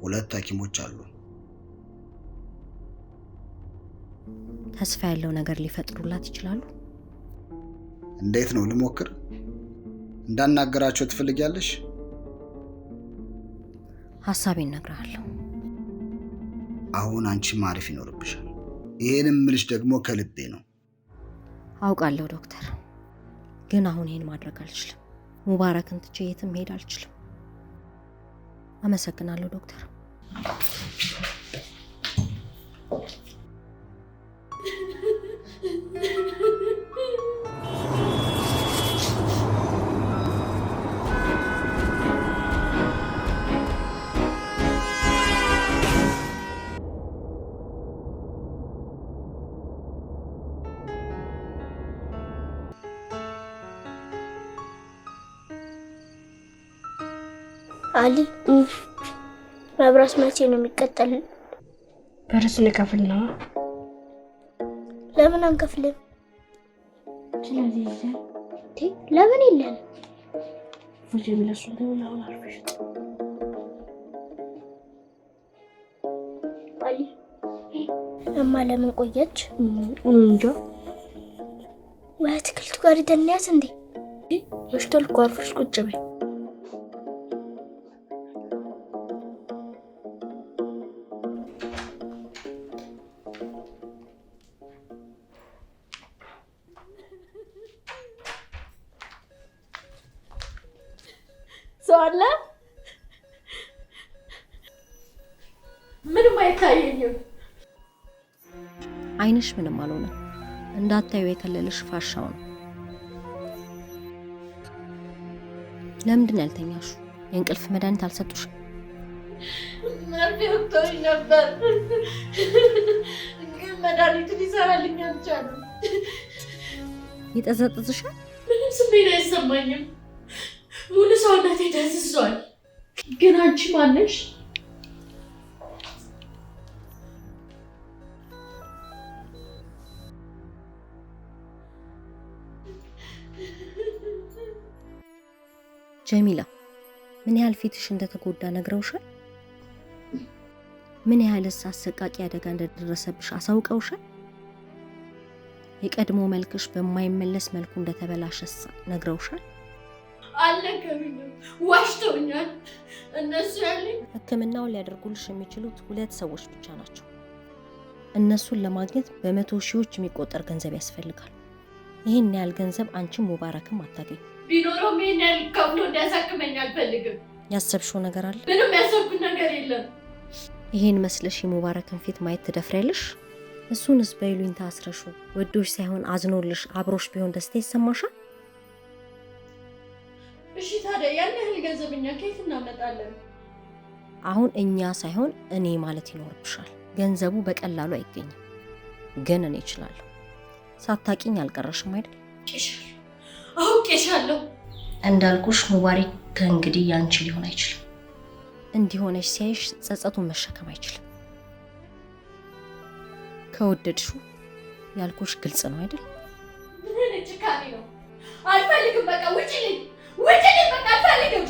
2 ሐኪሞች አሉ። ተስፋ ያለው ነገር ሊፈጥሩላት ይችላሉ። እንዴት ነው? ልሞክር? እንዳናገራቸው ትፈልጊያለሽ? ሐሳቤን እነግርሃለሁ። አሁን አንቺ ማረፍ ይኖርብሻል። ይሄንም ምልሽ ደግሞ ከልቤ ነው። አውቃለሁ ዶክተር፣ ግን አሁን ይሄን ማድረግ አልችልም። ሙባረክን ትቼ የትም መሄድ አልችልም። አመሰግናለሁ ዶክተር። አሊ መብራት መቼ ነው የሚቀጠል? በርስ ልከፍል ነው። ለምን አንከፍልም? ስለዚህ ለምን ይለን? ወደ ሚለሱ ለምን አሁን አርፈሽ አሊ እማ ለምን ቆየች? እንጃ። ወይ አትክልቱ ጋር ደንያት እንዴ? መሽቷል እኮ አርፈሽ ቁጭ በይ። ሰው አለ? ምንም አይታየኝም። አይንሽ ምንም አልሆነ። እንዳታዩ የከለለሽ ፋሻው ነው። ለምንድን ያልተኛሹ? የእንቅልፍ መድኃኒት አልሰጡሽ? መርፌ ወቅቶኝ ነበር፣ ግን መድኃኒቱ ሊሰራልኝ አልቻለም። ይጠዘጥዝሻል? ምንም ስሜት አይሰማኝም። ሙሉ ሰውነቴ ደንዝዟል። ግን አንቺ ማነሽ? ጀሚላ፣ ምን ያህል ፊትሽ እንደተጎዳ ነግረውሻል? ምን ያህልስ አሰቃቂ አደጋ እንደደረሰብሽ አሳውቀውሻል? የቀድሞ መልክሽ በማይመለስ መልኩ እንደተበላሸስ ነግረውሻል? አልነገሩኝም፣ ዋሽተውኛል። እነሱ ያለኝ ሕክምናውን ሊያደርጉልሽ የሚችሉት 2 ሰዎች ብቻ ናቸው። እነሱን ለማግኘት በ100 ሺዎች የሚቆጠር ገንዘብ ያስፈልጋል። ይህን ያህል ገንዘብ አንቺም ሙባረክም አታገኙ። ቢኖረውም ይህን ያህል ከፍሎ እንዲያሳክመኝ አልፈልግም። ያሰብሽው ነገር አለ? ምንም ያሰብኩት ነገር የለም። ይሄን መስለሽ የሙባረክን ፊት ማየት ትደፍሪያለሽ? እሱንስ በይሉኝታ አስረሹ። ወዶሽ ሳይሆን አዝኖልሽ አብሮሽ ቢሆን ደስታ ይሰማሻል? እሺ ታዲያ ያን ያህል ገንዘብ እኛ ከየት እናመጣለን? አሁን እኛ ሳይሆን እኔ ማለት ይኖርብሻል። ገንዘቡ በቀላሉ አይገኝም፣ ግን እኔ እችላለሁ። ሳታቂኝ አልቀረሽም አይደል? አውቄሻለሁ። እንዳልኩሽ ሙባረክ ከእንግዲህ ያንቺ ሊሆን አይችልም። እንዲሆነሽ ሲያይሽ ጸጸቱን መሸከም አይችልም። ከወደድሽው ያልኩሽ ግልጽ ነው አይደል? ምን ጭካኔ ነው? አልፈልግም። በቃ ውጪልኝ፣ ውጪልኝ። በቃ አልፈልግም።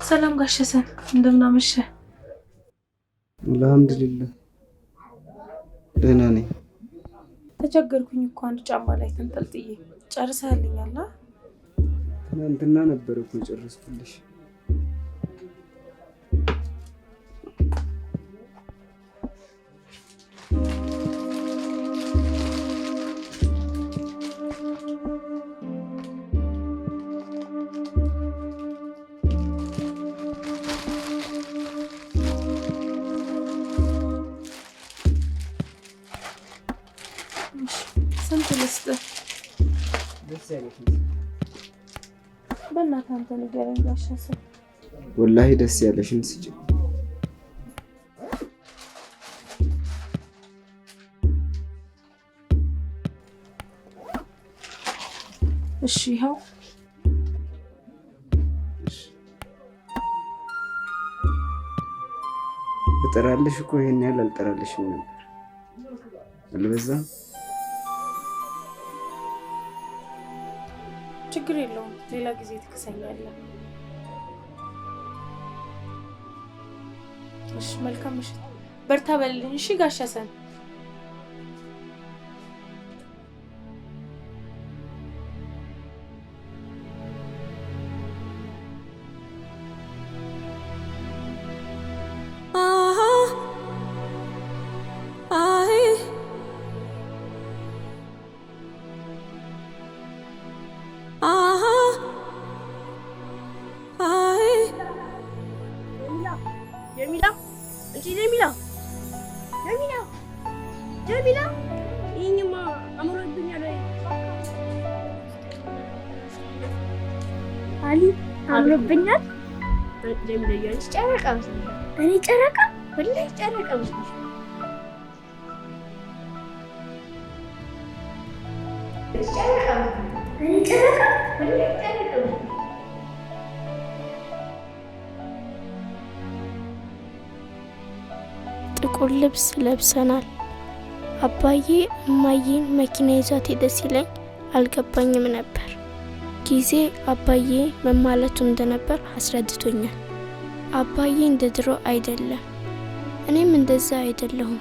ሰላም ጋሽ ሐሰን፣ እንደምን አመሸ? አልሐምዱሊላህ ደህና ነኝ። ተቸገርኩኝ እኮ አንድ ጫማ ላይ ተንጠልጥዬ። ጨርሰህልኛል? ትናንትና ነበር እኮ የጨረስኩልሽ። ስንት ልስጥህ? ደስ ያለሽ በእናትህ አንተ ንገረኝ ጋሽ ሐሰን። ወላሂ ደስ ያለሽን ስጪ። እሺ ይኸው። ብጠራልሽ እኮ ይሄን ያህል አልጠራልሽም ነበር። አልበዛም? ችግር የለውም፣ ሌላ ጊዜ ትክሰኛለህ። እሺ መልካም ምሽት። በርታ በልልኝ። እሺ ጋሽ ሐሰን። ጀሚላ ይህኝማ አምሮብኛል። አሊ አምሮብኛል። ለምለያች ጨረቃ እኔ ጨረቃ ወላሂ ጨረቃ መስሎሽ ጨረቃ እኔ ጨረቃ ወላሂ ጨረቃ ጥቁር ልብስ ለብሰናል። አባዬ እማዬን መኪና ይዟት ሄደ ሲለኝ አልገባኝም ነበር። ጊዜ አባዬ ምን ማለቱ እንደነበር አስረድቶኛል። አባዬ እንደ ድሮ አይደለም፣ እኔም እንደዛ አይደለሁም።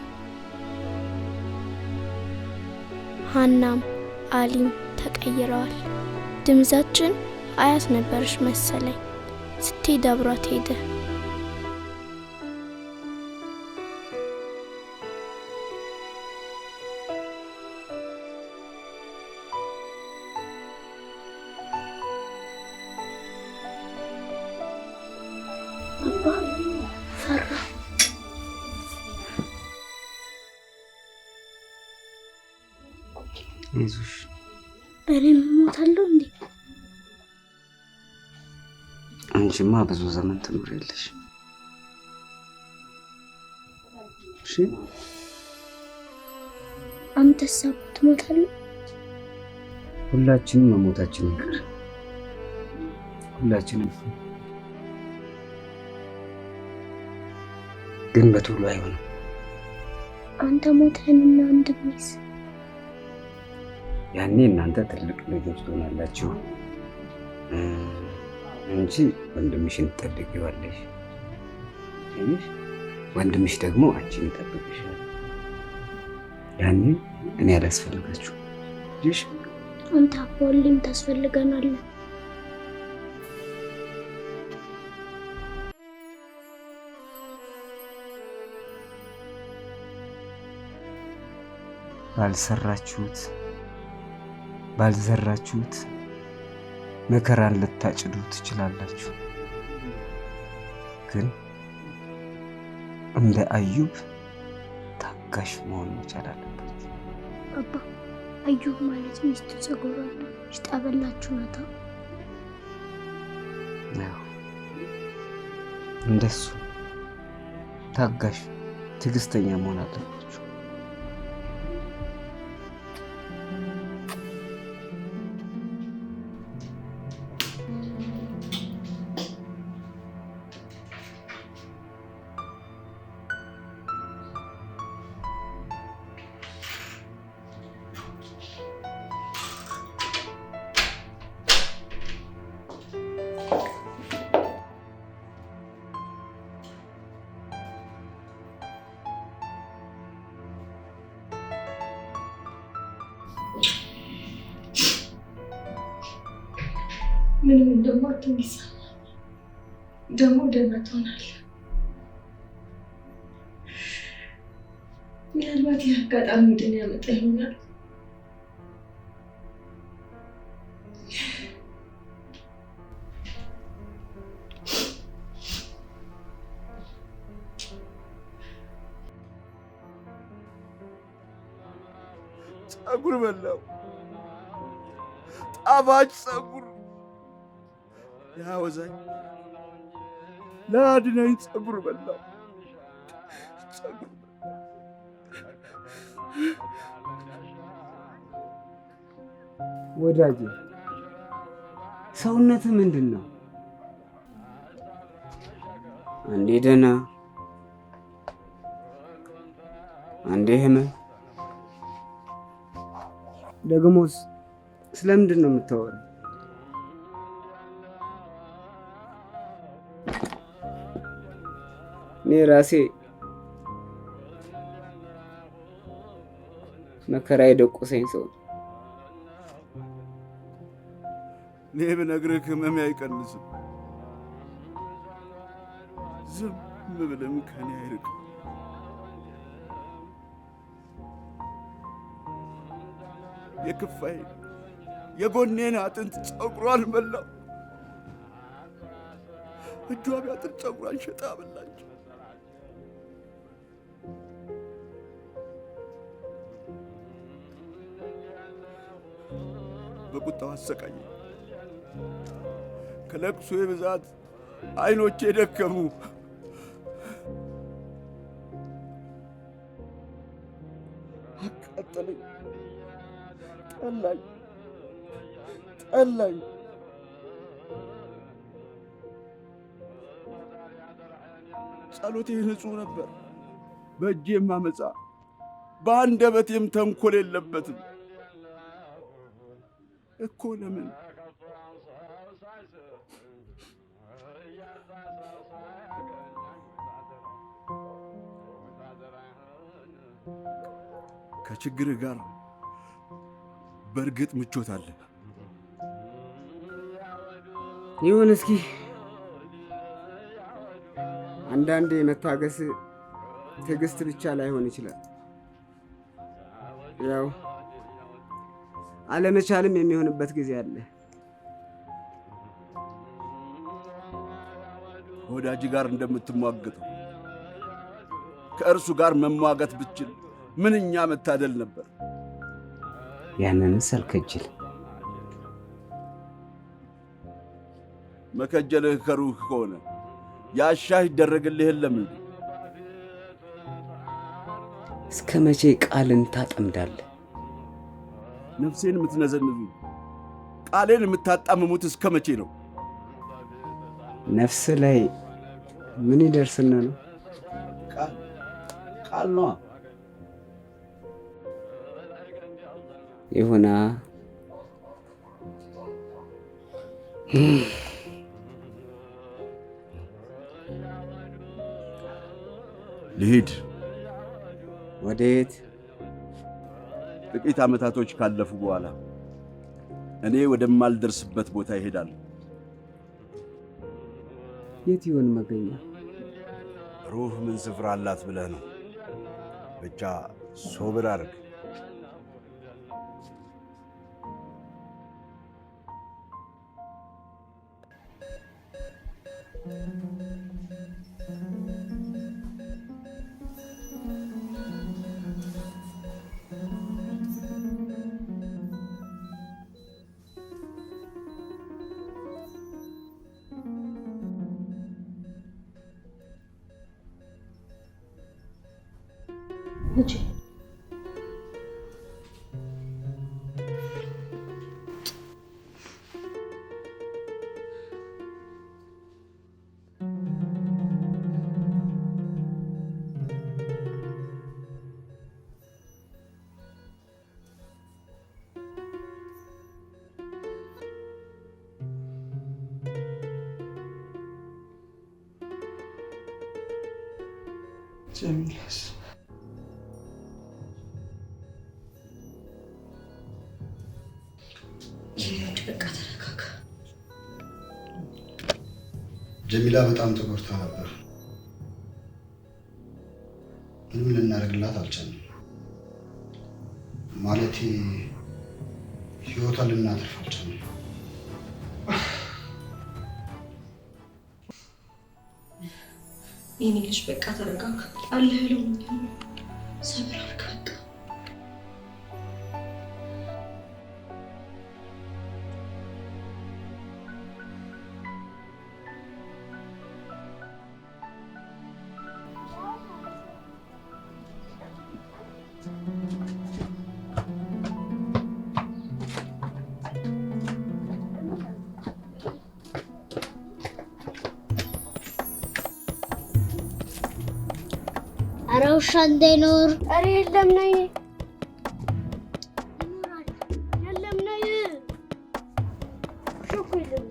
ሀናም አሊም ተቀይረዋል። ድምዛችን አያት ነበረሽ መሰለኝ። ስትሄድ አብሯት ሄደ። አይዞሽ። እኔ እሞታለሁ እንዴ? አንቺማ ብዙ ዘመን ትኖሪያለሽ። እሺ አንተስ ትሞታለህ? ሁላችንም መሞታችን ይቀር። ሁላችንም ግን በቶሎ አይሆንም። አንተ ሞተህንና ወንድሜስ? ያኔ እናንተ ትልቅ ልጆች ትሆናላችሁ እንጂ ወንድምሽን ትጠብቂዋለሽ። ወንድምሽ ደግሞ አንቺን ይጠብቅሻል። ያኔ እኔ አላስፈልጋችሁ። እሺ አንተ ሁሌም ታስፈልገናለህ። ባልዘራችሁት መከራን ልታጭዱ ትችላላችሁ። ግን እንደ አዩብ ታጋሽ መሆን መቻል አለባችሁ። አባ አዩብ ማለት ሚስቱ ጸጉሯን ሽጣበላችሁ ናታ። እንደሱ ታጋሽ ትዕግስተኛ መሆን አለባችሁ። ምንም እንደማትሆን ይሰማል። ደግሞ ደህና ትሆናለህ። ምናልባት ይህ አጋጣሚ ድን ያመጣ ይሆናል። ጸጉር በላው፣ ጣፋጭ ጸጉር ያወዛኝ ለአድነኝ ጸጉር በላው። ጸጉር ወዳጄ ሰውነትህ ምንድን ነው? አንዴ ደህና አንዴ ህመም። ደግሞስ ስለምንድን ነው የምታወራው? እኔ ራሴ መከራ የደቆሰኝ ሰው። እኔ ብነግርህ ህመሜ አይቀንስም፣ ዝም ብለህም ከኔ አይርቅም። የክፋይ የጎኔን አጥንት ጸጉሯን በላው። እጇ ቢያጥር ጸጉሯን ሸጣ በላች። በቁጣው አሰቃየ። ከለቅሶ ብዛት አይኖቼ ደከሙ። አቃጠለኝ፣ ጠላኝ። ጸሎቴ ንጹሕ ነበር፣ በእጄም አመፃ፣ በአንደበቴም ተንኮል የለበትም እኮ። ለምን ከችግርህ ጋር በእርግጥ ምቾት አለ። ይሁን እስኪ አንዳንዴ መታገስ ትዕግስት ብቻ ላይሆን ይችላል። ያው አለመቻልም የሚሆንበት ጊዜ አለ። ከወዳጅ ጋር እንደምትሟገተው ከእርሱ ጋር መሟገት ብችል ምንኛ መታደል ነበር። ያንንስ አልከጅል። መከጀልህ ከሩህ ከሆነ ያሻህ ይደረግልህ የለም እንዴ? እስከ መቼ ቃልን ታጠምዳለህ? ነፍሴን የምትነዘንዙ ቃሌን የምታጣምሙት እስከ መቼ ነው? ነፍስ ላይ ምን ይደርስና ነው? ቃል ነዋ። ይሁና ልሂድ። ወዴት? ጥቂት ዓመታቶች ካለፉ በኋላ እኔ ወደማልደርስበት ቦታ ይሄዳል። የት ይሆን መገኛ? ሩህ ምን ስፍራ አላት ብለህ ነው? ብቻ ሶብር አድርግ። ልጄ ጀሚላስ በቃ ተረጋጋ። ጀሚላ በጣም ተጎድታ ነበር። ምንም ልናደርግላት አልቻልንም። ማለቴ ህይወቷን ልናተርፍ አልቻልንም። የኔ ልጅ በቃ ተረጋጋ። አለ ያለው ሰብር አድርግ በቃ። ኧረ ውሻ እንዳይኖር። ኧረ የለም ነይ። የለም ነይ። ውሻ እኮ የለም።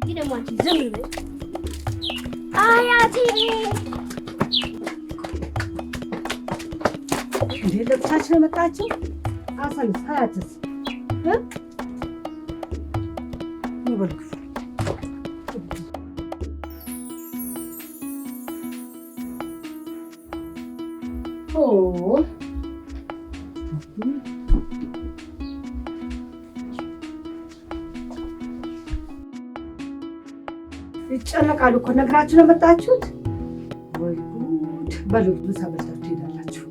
ግን ደግሞ አንቺ ዝም በይ። አያቴ እንዴ ለብሳችሁ መጣችሁ? አሳይስ አያትስ ይወልኩ ይጨነቃሉ እኮ ነግራችሁ ነው መጣችሁት? ወይ ጉድ! በሉ ምሳ በልታችሁ ትሄዳላችሁ።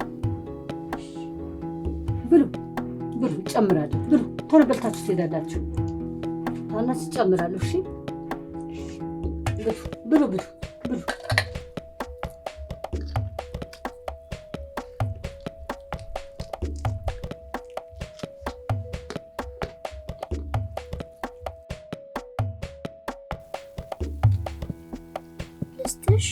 ብሉ ብሉ ጨምራለሁ። ብሉ ቶሎ በልታችሁ ትሄዳላችሁ። ታናስ ጨምራለሁ። እሺ ብሉ ብሉ ብሉ። ልስጥሽ?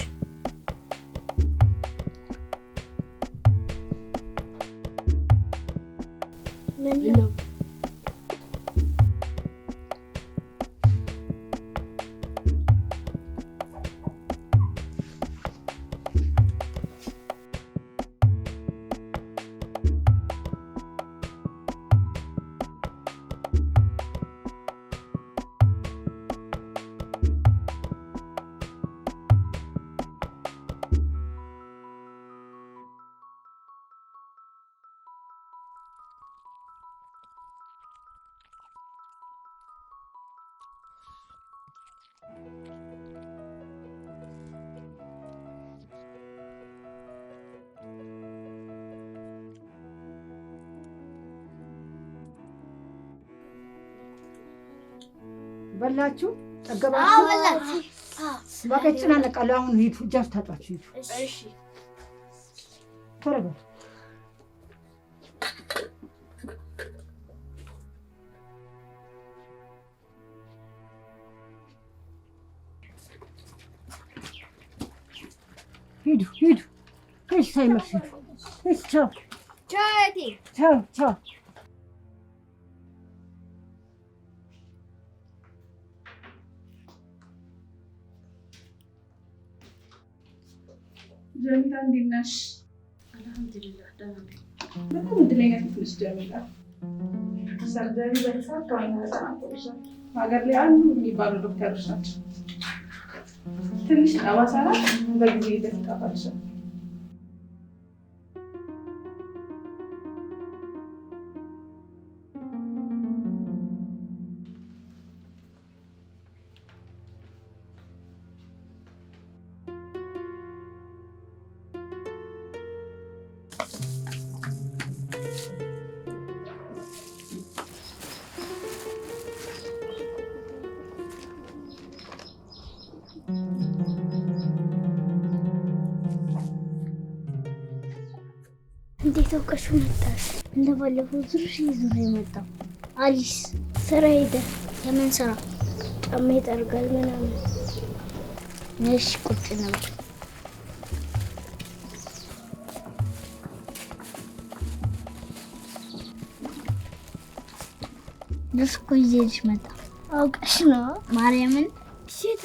ምን ነው? በላችሁ? ጠገባችሁ? በላችሁ። በቃ ይጨናነቃሉ። አሁን ሂዱ፣ እጃችሁ ታጥባችሁ ሂዱ። እሺ ቶሎ በሉ። ሂዱ ሂዱ። እሺ ሳይመሽ ሂዱ። እሺ ቻው ቻው ቻው። ጀሚላ እንዴት ነሽ? አልሐምዱሊላህ ደህና ነኝ። በጣም እድለኛ ነሽ ጀሚላ። ሰርጀሪ በተሳካ ሁኔታ ተጠናቆልሻል። ሀገር ላይ አሉ የሚባሉ ዶክተሮች ናቸው። ትንሽ ጠባሳ ናት፣ በጊዜ ሂደት ይጠፋልሻል። እንዴት አውቀሽው መጣሽ? እንደባለፈው ዙርሽ ይዞ የመጣው አሊስ ስራ ሄደ። የምን ስራ? ጫማ ይጠርጋል ምናምን። ነሽ ቁጭ ነበር። ደስኮ ይዤልሽ መጣ። አውቀሽ ነው ማርያምን? ሴት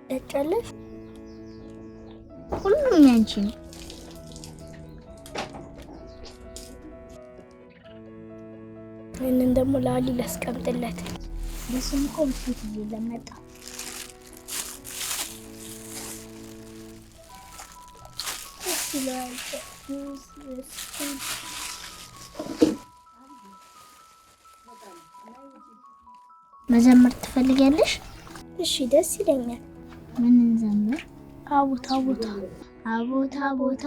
ጠጫለሽ? ሁሉም ያንቺ ነው። ይህንን ደግሞ ለአሊ ላስቀምጥለት። በስም እኮ ብስኩት ይዤለት መጣ። ደስ ይለዋል። መዘመር ትፈልጊያለሽ? እሺ ደስ ይለኛል። ምን እንዘምር? አቦታ ቦታ አቦታ ቦታ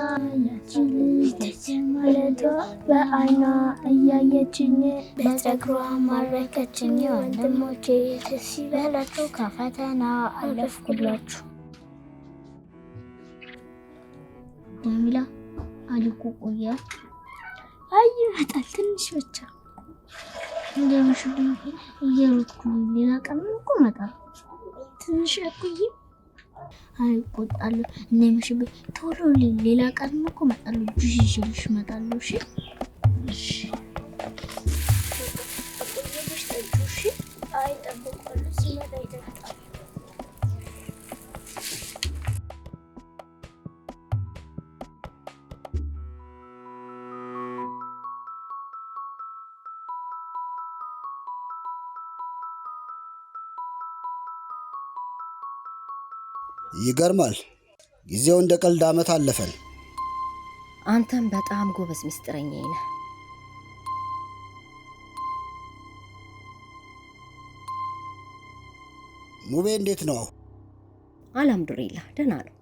ያችን ልጅ ደስ ማለቷ በዓይኗ እያየችኝ በፀጉሯ ማረከችኝ። ወንድሞቼ ደስ ይበላችሁ ከፈተና አለፍኩላችሁ። ጀሚላ አሊ እኮ ቆየ። አይ ይመጣል ትንሽ ብቻ እንደምሽብኝ እየሮጥኩ ሌላ ቀን እኮ እመጣለሁ። ትንሽ አቆይም አይቆጣለሁ። እንደምሽብኝ ቶሎ ሌላ ቀን እኮ እመጣለሁ። ጁስ ይዤልሽ እመጣለሁ። እሺ እሺ። እሺ አይጠብቁልኝ ሲመጣ ይጠጣል። ይገርማል። ጊዜው እንደ ቀልድ ዓመት አለፈን። አንተም በጣም ጎበዝ ሚስጥረኛዬ ነህ። ሙቤ እንዴት ነው? አልሐምዱሊላህ ደህና ነው።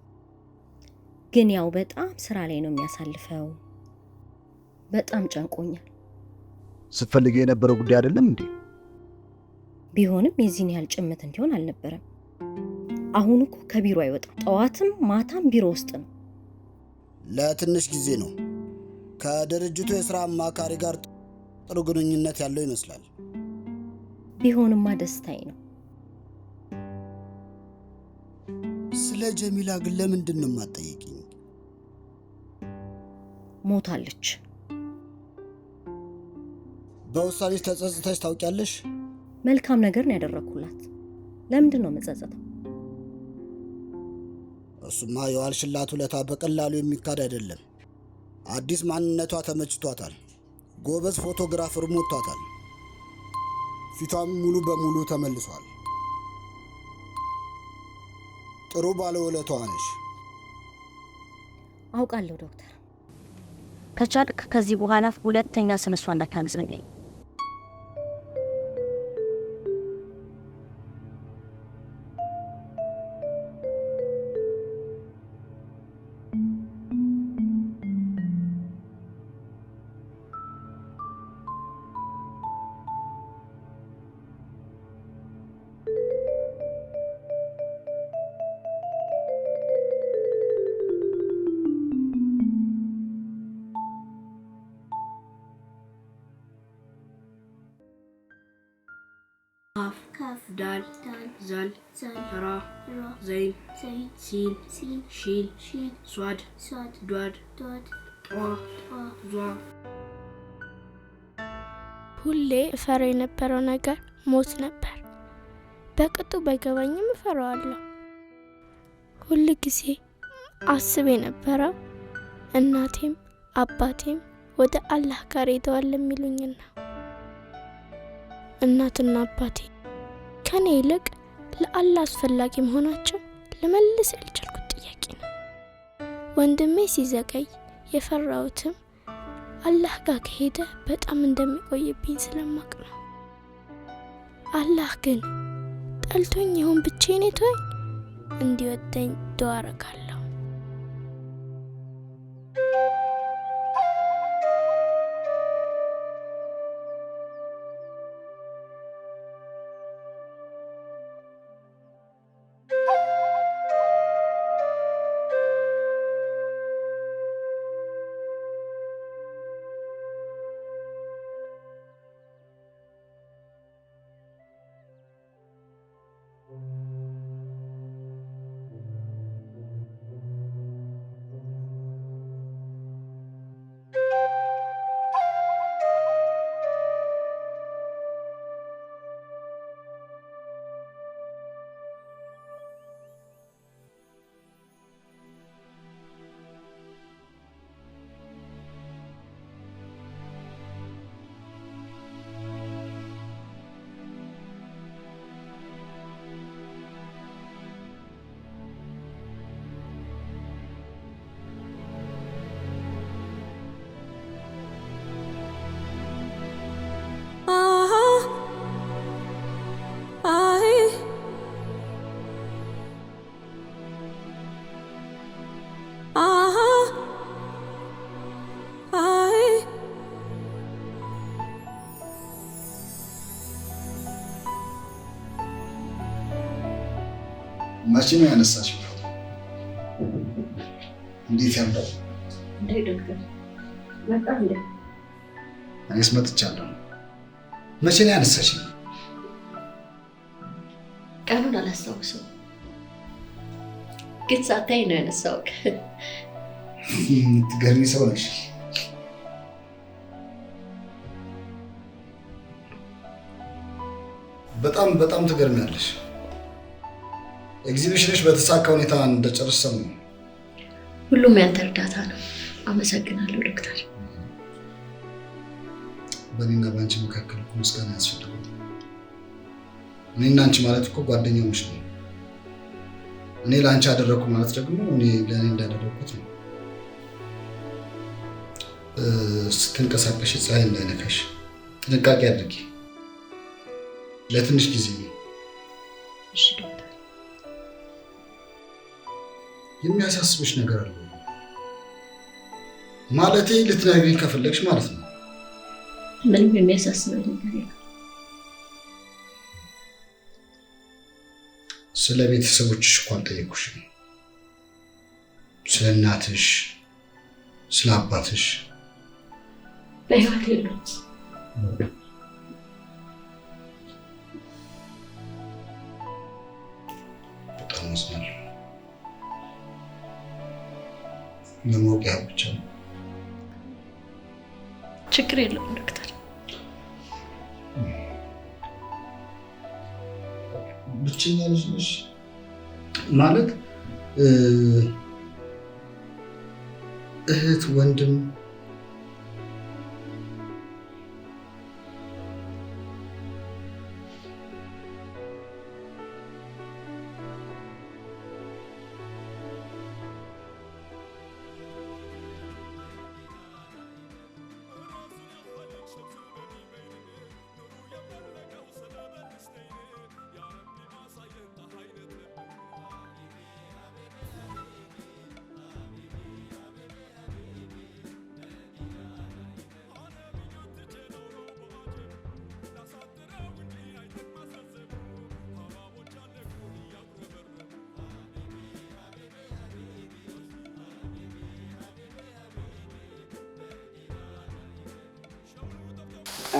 ግን ያው በጣም ስራ ላይ ነው የሚያሳልፈው። በጣም ጨንቆኛል። ስትፈልገው የነበረው ጉዳይ አይደለም እንዴ? ቢሆንም የዚህን ያህል ጭምት እንዲሆን አልነበረም። አሁን እኮ ከቢሮ አይወጣም። ጠዋትም ማታም ቢሮ ውስጥ ነው። ለትንሽ ጊዜ ነው። ከድርጅቱ የሥራ አማካሪ ጋር ጥሩ ግንኙነት ያለው ይመስላል። ቢሆንማ ደስታዬ ነው። ስለ ጀሚላ ግን ለምንድን ነው የማትጠይቂኝ? ሞታለች። በውሳኔሽ ተጸጽተሽ ታውቂያለሽ? መልካም ነገር ነው ያደረኩላት። ለምንድን ነው መጸጸተው? እሱማ የዋልሽላት ውለታ በቀላሉ የሚካድ አይደለም። አዲስ ማንነቷ ተመችቷታል። ጎበዝ ፎቶግራፈር ሞቷታል። ፊቷም ሙሉ በሙሉ ተመልሷል። ጥሩ ባለውለቷ ነሽ። አውቃለሁ ዶክተር። ከቻልክ ከዚህ በኋላ ሁለተኛ ስንሷ እንዳታነጽነኝ። كاف دال زال را زين سين شين صاد دواد ዟ ሁሌ እፈራ የነበረው ነገር ሞት ነበር። በቅጡ ባይገባኝም እፈራዋለሁ። ሁል ጊዜ አስብ የነበረው እናቴም አባቴም ወደ አላህ ጋር ሄደዋል የሚሉኝና እናትና አባቴ ከኔ ይልቅ ለአላህ አስፈላጊ መሆናቸው ለመልስ ያልቻልኩት ጥያቄ ነው። ወንድሜ ሲዘገይ የፈራሁትም አላህ ጋር ከሄደ በጣም እንደሚቆይብኝ ስለማቅ ነው። አላህ ግን ጠልቶኝ ይሁን ብቻዬን ተወኝ እንዲወደኝ ዱዓ አረጋለሁ። መቼ ነው ያነሳሽው? እንዴት ያምራል! እንዴ ዶክተር መጣ እንዴ? እኔስ መጥቻለሁ። መቼ ነው ያነሳሽው? ቀኑን አላስታውሰው፣ ግን ሳታይ ነው ያነሳው። ትገርሚ ሰው ነሽ። በጣም ትገርሚያለሽ። ኤግዚቢሽንሽ በተሳካ ሁኔታ እንደጨረስሽ ሰማሁ። ሁሉም ያንተ እርዳታ ነው። አመሰግናለሁ ዶክተር። በእኔና በአንቺ መካከል እኮ ምስጋና ያስፈልጋል። እኔና አንቺ ማለት እኮ ጓደኛሞች ነው። እኔ ለአንቺ ያደረኩ ማለት ደግሞ እኔ ለእኔ እንዳደረኩት ነው። ስትንቀሳቀሽ ፀሐይ እንዳይነካሽ ጥንቃቄ አድርጊ። ለትንሽ ጊዜ ነው። እሺ ዶክተር። የሚያሳስብሽ ነገር አለ ማለቴ ልትነግሪኝ ከፈለግሽ ማለት ነው? ምንም የሚያሳስበኝ ነገር የለም። ስለ ቤተሰቦችሽ እንኳን ጠየኩሽ። ስለ እናትሽ፣ ስለ አባትሽ በህይወት የሉም። በጣም አዝናለሁ። ለማወቅ ያህል ብቻ ነው። ችግር የለውም ዶክተር። ብቸኛ ልጅ ነሽ ማለት እህት ወንድም?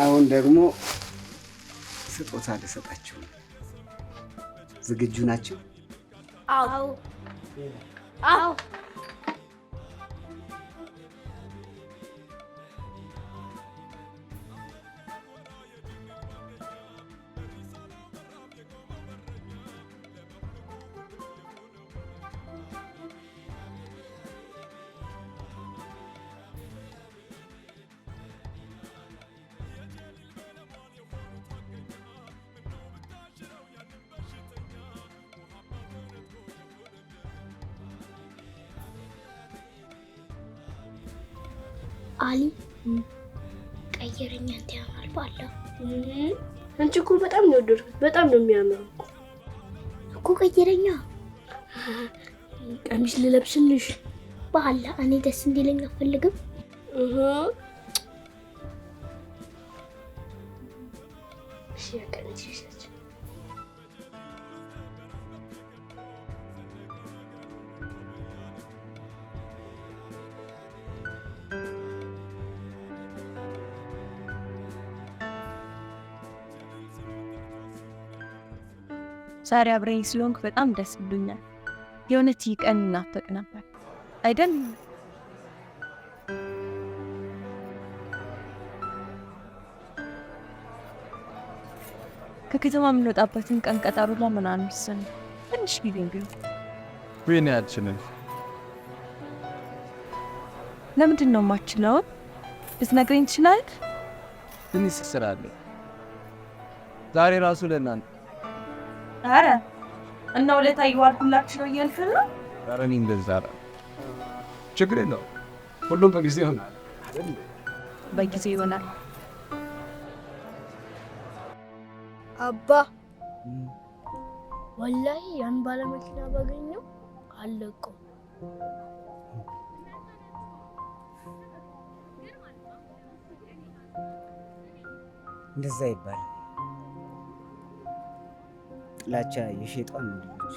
አሁን ደግሞ ስጦታ ልሰጣቸው ነው። ዝግጁ ናቸው? አዎ አዎ። አሊ ቀየረኝ። አንተ ያማል ባላ አንቺ እኮ በጣም ነው የወደድኩት። በጣም ነው የሚያምረው እኮ ቀየረኛ። ቀሚስ ልለብስልሽ ባላ። እኔ ደስ እንዲለኝ አፈልግም። እሺ ያቀንቺ ዛሬ አብረኝ ስለሆንክ በጣም ደስ ብሎኛል። የእውነት ይህ ቀን እናፍቅ ነበር አይደል? ከከተማ የምንወጣበትን ቀን ቀጠሮ ለምን አንወስንም? ትንሽ ጊዜ ቢሆን ወይኔ አልችልም። ለምንድን ነው የማትችለው? ልትነግረኝ ትችላለህ? ትንሽ ስራ አለ ዛሬ ራሱ ለእናንተ። አረ እና ወለታ ይዋልኩላችሁ ነው እያልክ ነው? ኧረ እኔ እንደዛ ችግር የለውም። ሁሉም በጊዜ ይሆናል አይደል? በጊዜ ይሆናል። አባ ወላሂ ያን ባለመኪና ባገኘው አለቀው። እንደዛ ይባላል። ጥላቻ የሸይጣን ልጅ።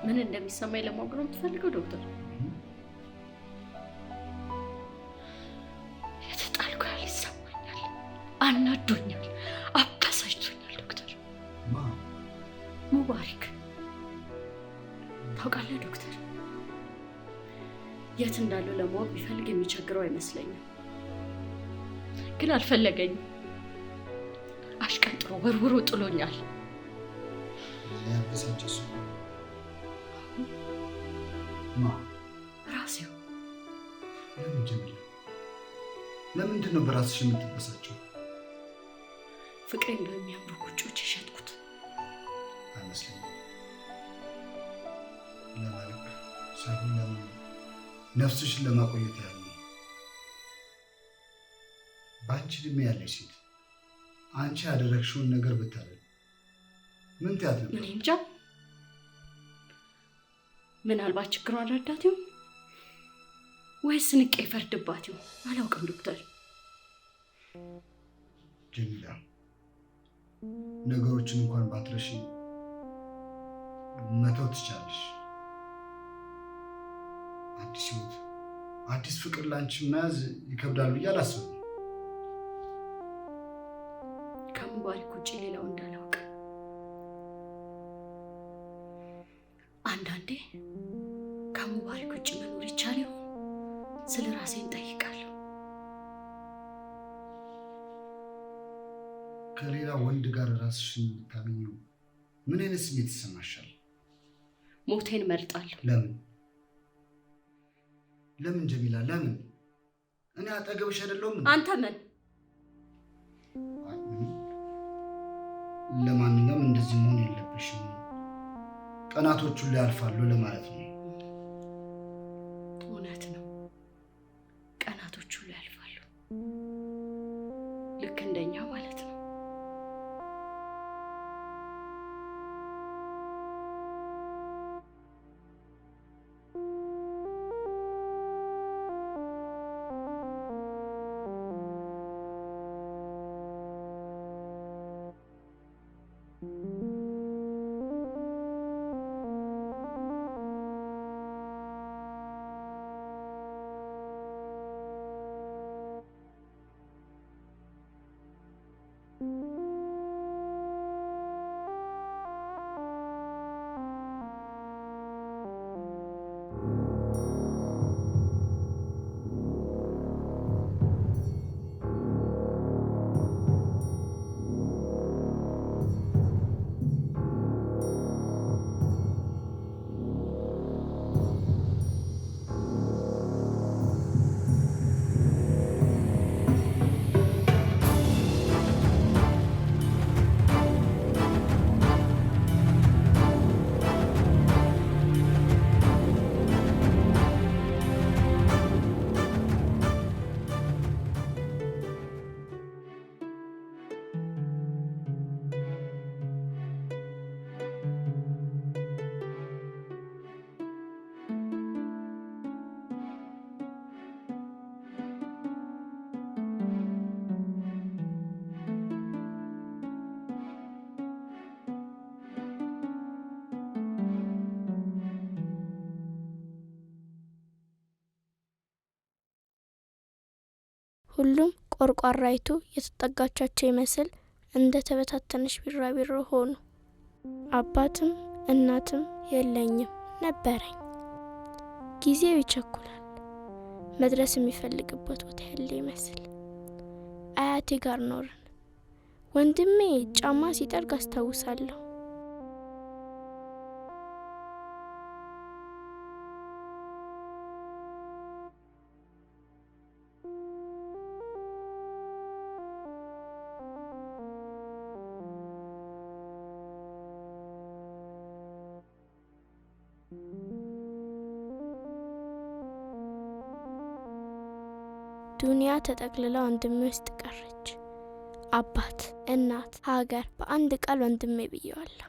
ምን እንደሚሰማኝ ለማወቅ ነው የምትፈልገው ዶክተር? የተጣልኩ ያህል ይሰማኛል። አናዶኛል፣ አበሳጭቶኛል ዶክተር። ሙባሪክ ታውቃለህ ዶክተር፣ የት እንዳለው ለማወቅ ቢፈልግ የሚቸግረው አይመስለኝም። ግን አልፈለገኝም። አሽቀንጥሮ ወርውሮ ጥሎኛል። ያበሳጨሽ ራሴው። ለምን ጀምር? ለምንድን ነው በራስሽ የምትበሳጨው? ፍቅሬን በሚያምሩ ጉጮች የሸጥኩት አይመስለኝም። ለማለቅ ሳይሆን ለምን ነፍስሽን ለማቆየት ያህል ነው። በአንቺ ዕድሜ ያለች ሴት አንቺ ያደረግሽውን ነገር ብታደርግ ምን ትያት ነበር? እኔ እንጃ። ምናልባት ችግሯን ረዳት ይሆን ወይስ ንቄ ፈርድባት ይሆን? አላውቅም ዶክተር። ጀሚላ፣ ነገሮችን እንኳን ባትረሺ መተው ትቻለሽ። አዲስ ህይወት፣ አዲስ ፍቅር ላንቺ መያዝ ይከብዳል ብዬ አላስብም። ከሙባሪክ ውጭ ሌላው እንዳላውቅ አንዳንዴ ከሙባሪክ ውጭ መኖር ይቻል ይሆን ስለ ራሴ እንጠይቃለሁ። ከሌላ ወንድ ጋር ራስሽን ብታገኘው ምን አይነት ስሜት ይሰማሻል? ሞቴን እመርጣለሁ። ለምን? ለምን ጀሚላ? ለምን? እኔ አጠገብሽ አይደለሁም? አንተ ምን? ለማንኛውም እንደዚህ መሆን የለብሽም። ቀናቶቹ ላይ ያልፋሉ ለማለት ነው። እውነት ነው፣ ቀናቶቹ ላይ ያልፋሉ። ልክ እንደኛ ማለት ነው። ሁሉም ቆርቋራይቱ የተጠጋቻቸው ይመስል እንደ ተበታተነች ቢራቢሮ ሆኑ። አባትም እናትም የለኝም ነበረኝ። ጊዜው ይቸኩላል። መድረስ የሚፈልግበት ቦታ ያለ ይመስል አያቴ ጋር ኖርን። ወንድሜ ጫማ ሲጠርግ አስታውሳለሁ። ዱንያ ተጠቅልላ ወንድሜ ውስጥ ቀረች። አባት፣ እናት፣ ሀገር በአንድ ቃል ወንድሜ ብየዋለሁ።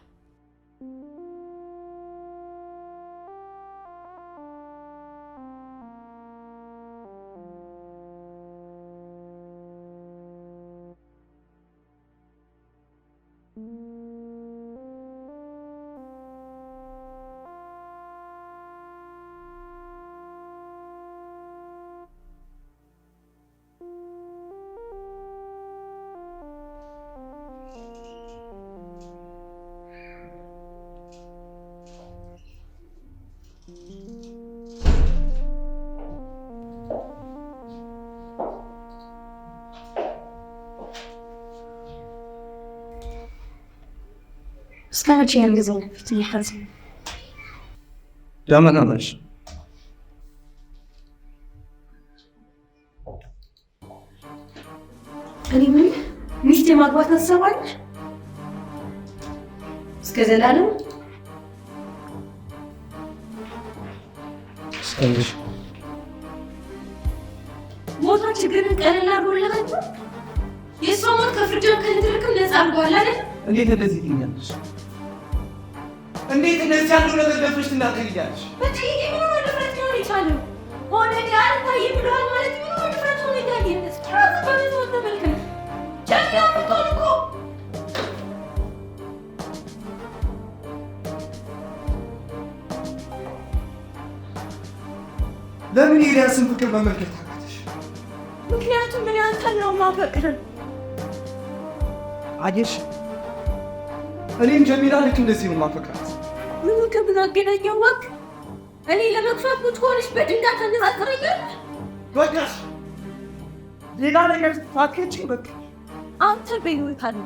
እስካሁን ያን ጊዜ ትይሐዝ ደህና ነሽ? እኔ ምን ሚስቴ ማግባት ታስባለሽ? እስከ ዘላለም እስከዚህ ሞቷ ችግርን ቀለል አድርጎላችሁ የእሷ ሞት ከፍርድ ከንትርክም ነፃ አድርጓል አይደል? እንዴት እንደዚህ ትኛለሽ? እንዴት እንደዚህ ያሉ ነገር ደፍረሽ ትናገሪያለሽ? በጥቂት ምን ሆነ ድፍረት ሊሆን የቻለው? ሆነ ጋር ታይ ብሏል ማለት ምን ሆነ ድፍረት ሆነ ጋር ይነስ ራስ በምን ተመልከት ቻካ ተቆልቆ ለምን የኤልያስን ፍቅር መመልከት ታቃተሽ? ምክንያቱም ምን ያንተን ነው ማፈቅርን አየሽ፣ እኔም ጀሚላ ልክ እንደዚህ ነው ማፈቅራት። ምን ከምን አገናኘው? ወቅ እኔ ለመክፋት ብትሆንሽ በድንጋይ ተነጣጥረኛለሽ። በቃሽ፣ ሌላ ነገር ታከች። በቃ አንተ በህይወት አለ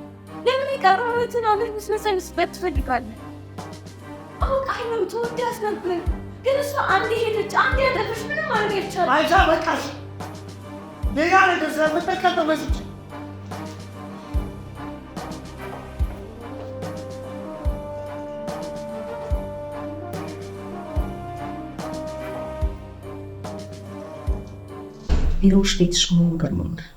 ለምን የቀረበትን አመት መስመሰልስበት ትፈልጋለህ? አውቃለሁ ተወዳጅ ነበር፣ ግን እሷ አንድ ሄደች አንድ ያለፈች ምንም ማድረግ አይቻልም። አይዛ በቃሽ፣ ሌላ ነገር ስለምጠቀም ተመስጭ ቢሮሽ ቤትሽ መሆኑ ገርሞኛል።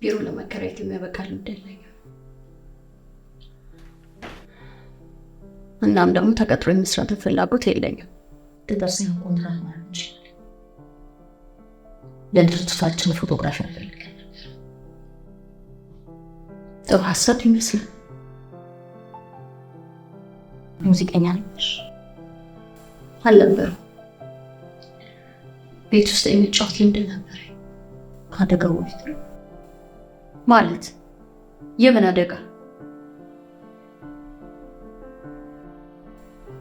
ቢሮ ለመከራየት የሚያበቃል እንደለኝ እናም ደግሞ ተቀጥሮ የመስራት ፍላጎት የለኝም። ተደርሰን ኮንትራት ማለት ይችላል። ለድርጅታችን ፎቶግራፊ እንፈልጋለን። ጥሩ ሀሳብ ይመስላል። ሙዚቀኛ ነሽ? አልነበረም። ቤት ውስጥ የሚጫወት ልምድ ነበር። ከአደጋው በፊት ማለት የምን አደጋ?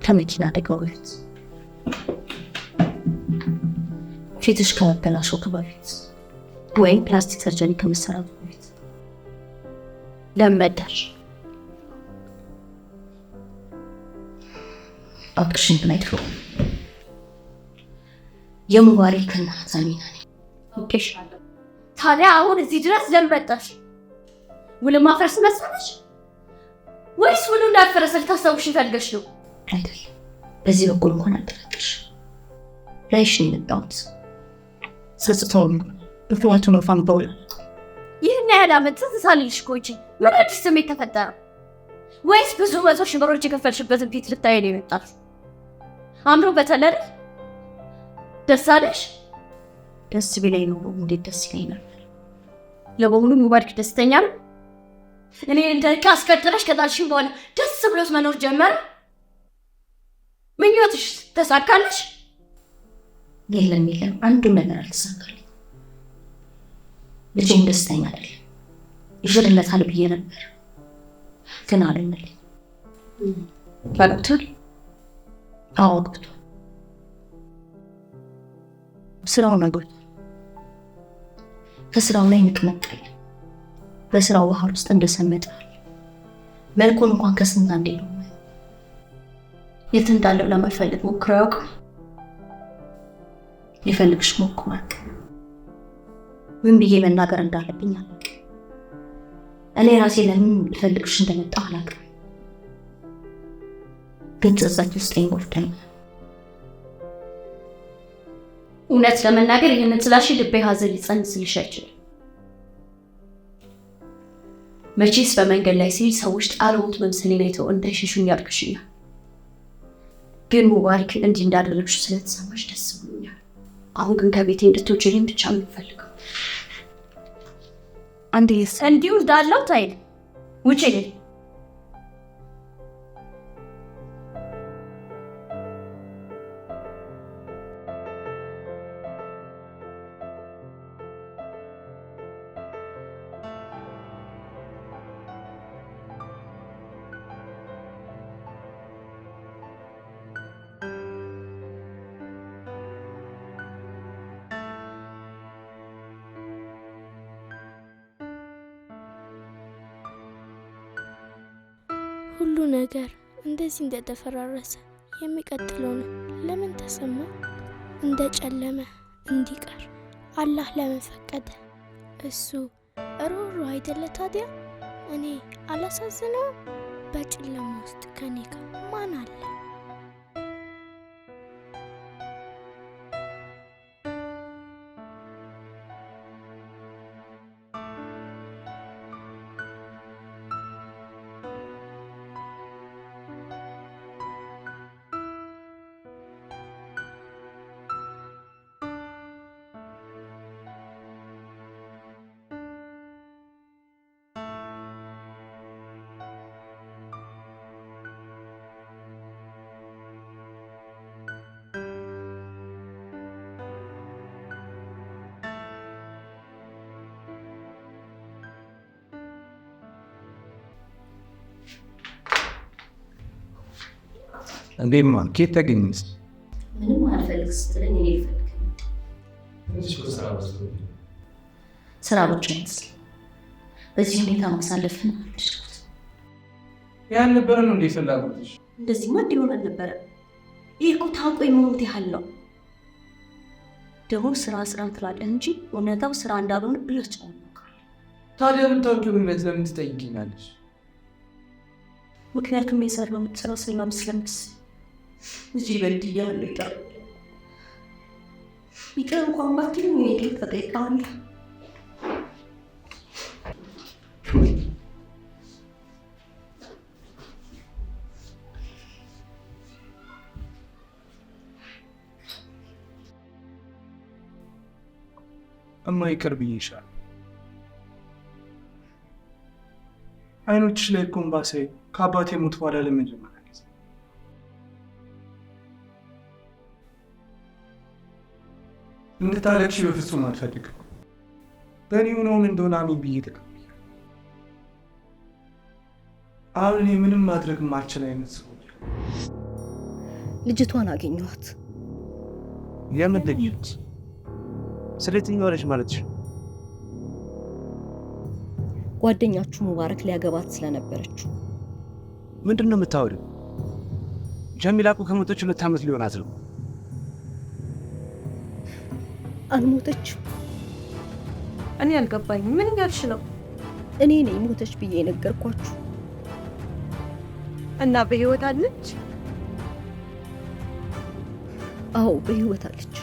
ከመኪና አደጋው በፊት ፊትሽ ከመበላሸቱ በፊት ወይም ፕላስቲክ ሰርጀሪ ከመሰራቱ በፊት ለመዳሽ አክሽን ብናይት ነው። የሙባሪክ እናት ሰሚና ነኝ። ኦኬሽ። ታዲያ አሁን እዚህ ድረስ ለምን መጣሽ? ውል ማፍረስ መሰለሽ ወይስ ውሉ እንዳፈረሰ ልታስታውሽ ፈልገሽ ነው? አይደለም፣ በዚህ በኩል እንኳን አልተረዳሽ። ላይሽ ነው የመጣሁት። ስስቶን በፍዋቱ ነው ፋንታው ይህን ያህል ዓመት ትሳልልሽ ቆይቼ ምን አዲስ ስሜት ተፈጠረ? ወይስ ብዙ መቶ ሺህ ብሮች የከፈልሽበትን ፊት ልታይ ነው የመጣሽ? አምሮ በተለለ ደስ አለሽ? ደስ ቢለኝ ነው እንዴት ደስ ይለኝ ነበር። ለበሙሉ ሙባሪክ ደስተኛ ነው? እኔ እንደቃ አስከትለሽ ከጣልሽኝ በኋላ ደስ ብሎት መኖር ጀመረ? ምኞትሽ ተሳካለሽ? የለም አንዱም ነገር አልተሳካልኝ። ልጄም ደስተኛ አይደለም። ይሽርለታል ብዬ ነበር ግን አልሆነልኝ። ባክቱል አውቅቱ ስራው ነገር ከስራው ላይ ንቅመጣል። በስራው ባህር ውስጥ እንደሰመጣል። መልኩን እንኳን ከስንት አንዴ ነው የት እንዳለው ለማይፈልግ ሞክሮ ያውቃል። ሊፈልግሽ ሞክሯል። ምን ብዬ መናገር እንዳለብኝ አላውቅም። እኔ ራሴ ለምን ልፈልግሽ እንደመጣሁ አላውቅም። ግን ጸጸት ውስጥ ይወርዳል። እውነት ለመናገር ይህንን ስላሽ ልቤ ሀዘን ሊጸንስልሽ አይችልም። መቼስ በመንገድ ላይ ሲል ሰዎች ጣልሞት መምሰሌን አይተው እንዳይሸሹኝ ያድርግሽኛል። ግን ሙባሪክ እንዲህ እንዳደረግሽ ስለተሰማሽ ደስ ብሎኛል። አሁን ግን ከቤቴ እንድትወጪልኝ ብቻ ነው የምፈልገው። አንዴ እንዲሁ እንዳለው ታይል ውጪልኝ። ሁሉ ነገር እንደዚህ እንደተፈራረሰ የሚቀጥለው ነው ለምን ተሰማ? እንደ ጨለመ እንዲቀር አላህ ለምን ፈቀደ? እሱ ሩሩ አይደለ ታዲያ? እኔ አላሳዝነውም? በጨለማ ውስጥ ከኔ ጋር ማን አለ? እንዴማ ኬት ተገኘስ? ምንም አልፈልግ ስትለኝ እኔ ልፈልግ ስራ ብቻ ይመስል በዚህ ሁኔታ ማሳለፍን አልችልኩት። ያልነበረ ነው እንዴ ፍላጎትሽ? እንደዚህማ እንዲሆን አልነበረ። ይህ እኮ ታውቆ የመሞት ያህል ነው። ደግሞ ስራ ትላለህ እንጂ እውነታው ስራ እንዳልሆነ ብለህ ታዲያ ብታውቂው ምን ለምን ትጠይቂኛለሽ? ምክንያቱም የሰራው የምትሰራው ሰላም ስለምትመስል እዚህ በድያለሁ። ይቅር እንኳን ባትይኝ እኔ ተጠይቃለሁ። እማ ይቅር ብዬሻለሁ። አይኖችሽ ላይ እኮ እምባ ሳይ ከአባቴ ሞት በኋላ ለመጀመሪያ ጊዜ እንድታለቅሺ በፍጹም አልፈልግም። በእኔ ሆነውን እንደሆነ አሜን ብዬ ተቀብያለሁ። አሁን እኔ ምንም ማድረግ የማልችል አይነት ሰው ልጅቷን አገኘኋት። የምን ልጅ? ስለየትኛዋ ልጅ ማለትሽ? ጓደኛችሁ ሙባረክ ሊያገባት ስለነበረችው። ምንድን ነው የምታወሪው? ጀሚላ እኮ ከሞተች 2 ዓመት ሊሆናት ነው። አልሞተችም። እኔ አልገባኝም። ምን ያልሽ ነው? እኔ ነኝ ሞተች ብዬ ነገርኳችሁ። እና በህይወት አለች? አዎ በህይወት አለች።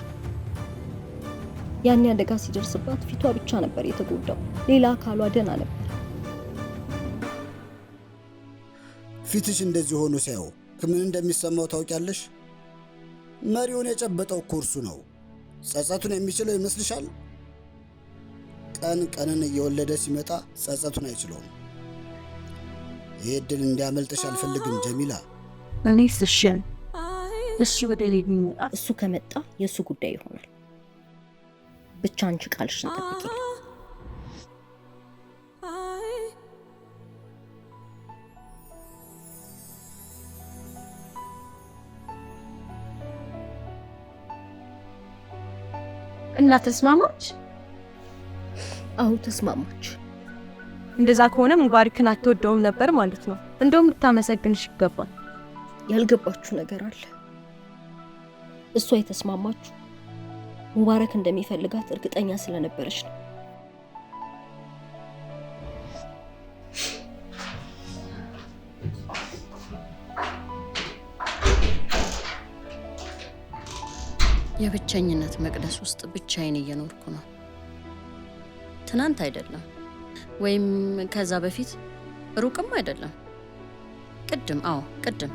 ያን አደጋ ሲደርስባት ፊቷ ብቻ ነበር የተጎዳው፣ ሌላ አካሏ ደህና ነበር። ፊትሽ እንደዚህ ሆኖ ሲያየው ምን እንደሚሰማው ታውቂያለሽ? መሪውን የጨበጠው እኮ እርሱ ነው። ጸጸቱን የሚችለው ይመስልሻል? ቀንን እየወለደ ሲመጣ ጸጸቱን አይችለውም። ይህ ዕድል እንዲያመልጥሽ አልፈልግም ጀሚላ። እኔስ እሺ ወደ ሌላ እሱ ከመጣ የእሱ ጉዳይ ይሆናል። ብቻ አንቺ ቃልሽን ጠብቂልኝ። እና ተስማማች? አዎ ተስማማች። እንደዛ ከሆነ ሙባረክን አትወደውም ነበር ማለት ነው። እንደውም ልታመሰግንሽ ይገባል። ያልገባችሁ ነገር አለ። እሷ የተስማማችሁ ሙባረክ እንደሚፈልጋት እርግጠኛ ስለነበረች ነው። የብቸኝነት መቅደስ ውስጥ ብቻዬን እየኖርኩ ነው። ትናንት አይደለም ወይም ከዛ በፊት ሩቅም አይደለም። ቅድም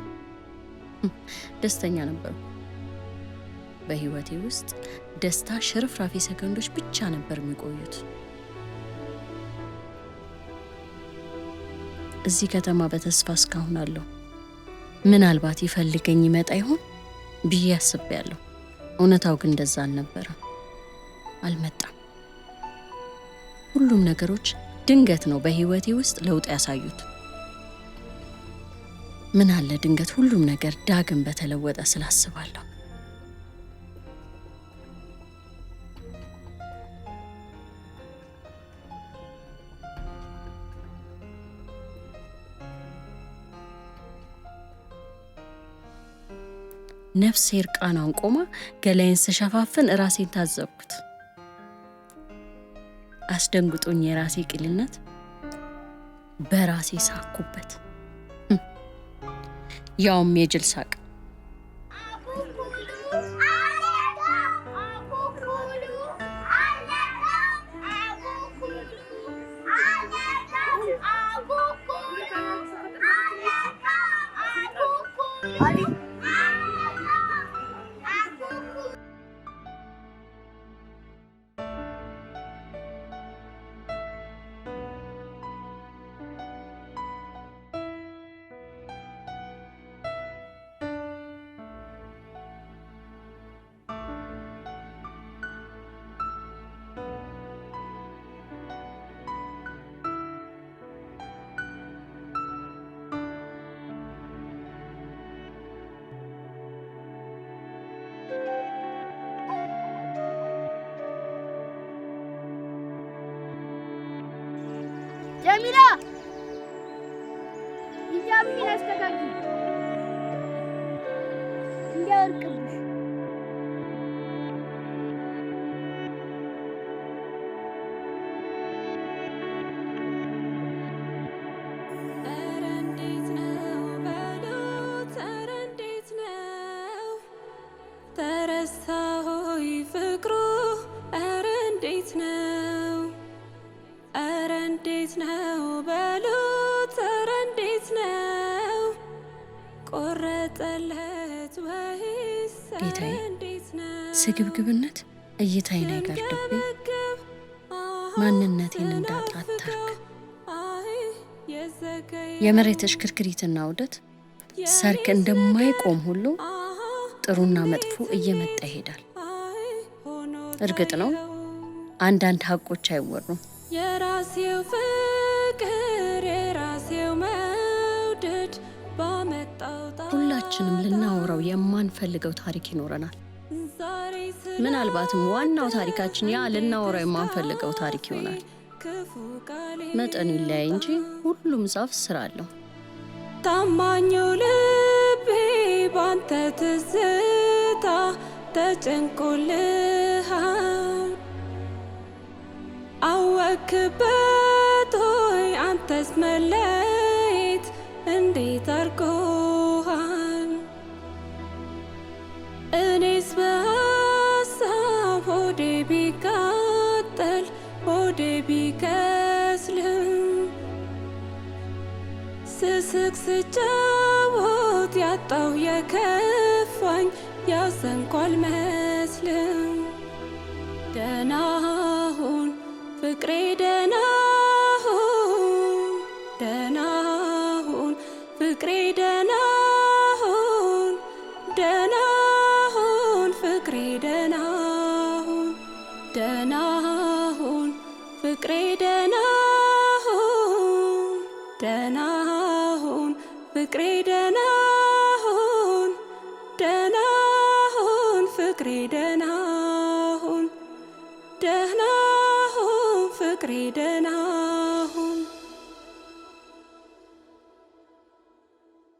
ደስተኛ ነበርኩ። በህይወቴ ውስጥ ደስታ ሽርፍራፊ ሰከንዶች ብቻ ነበር የሚቆዩት። እዚህ ከተማ በተስፋ እስካሁን አለሁ። ምናልባት ይፈልገኝ ይመጣ ይሆን ብዬ አስቤያለሁ። እውነታው ግን እንደዛ አልነበረም። አልመጣም። ሁሉም ነገሮች ድንገት ነው በህይወቴ ውስጥ ለውጥ ያሳዩት። ምን አለ ድንገት ሁሉም ነገር ዳግም በተለወጠ ስላስባለሁ። ነፍሴ እርቃኗን ቆማ ገላዬን ስሸፋፍን ራሴን ታዘብኩት። አስደንግጦኝ የራሴ ቅልነት በራሴ ሳኩበት። ያውም የጅል ሳቅ። ጀሚላ ሂጃብሽን አስተካኪ እንዳይወርቅብሽ። ተረሳሆይ ፍቅሩ ኧረ እንዴት ነው? ኧረ እንዴት ነው በሉት? ኧረ እንዴት ነው? ቆረጠለት ወይስ? ጌታዬ፣ ስግብግብነት እይታዬን አይጋርድብኝ፣ ማንነቴን እንዳጣ አታርግ። የመሬት እሽክርክሪትና ውደት ሰርክ እንደማይቆም ሁሉ ጥሩና መጥፎ እየመጣ ይሄዳል። እርግጥ ነው አንዳንድ ሀቆች አይወሩም። የራሴው ፍቅር የራሴው መውደድ ባመጣው ሁላችንም ልናወራው የማንፈልገው ታሪክ ይኖረናል። ምናልባትም ዋናው ታሪካችን ያ ልናወራው የማንፈልገው ታሪክ ይሆናል። መጠኑ ይለያይ እንጂ ሁሉም ዛፍ ስር አለው። ታማኙ ልቤ ባንተ ትዝታ ተጨንቆልሃል። አወክበት ሆይ አንተስ መለየት እንዴት አርጎሃል? እኔስ በሀሳብ ሆዴ ቢቃጠል ሆዴ ቢከስልም ስስቅ ስጫወት ያጣው የከፋኝ ያዘንኩ አልመስልም። ደህና ሁን ፍቅሬ ደህና ሁን፣ ደህና ሁን ፍቅሬ ደህና ሁን፣ ደህና ሁን ፍቅሬ ደህና ሁን፣ ደህና ሁን ፍቅሬ ደህና ሁን፣ ደህና ሁን ፍቅሬ ደህና ሁን፣ ደህና ሁን ፍቅሬ ደህና ሁን፣ ደህና ሁን ፍቅሬ ደህና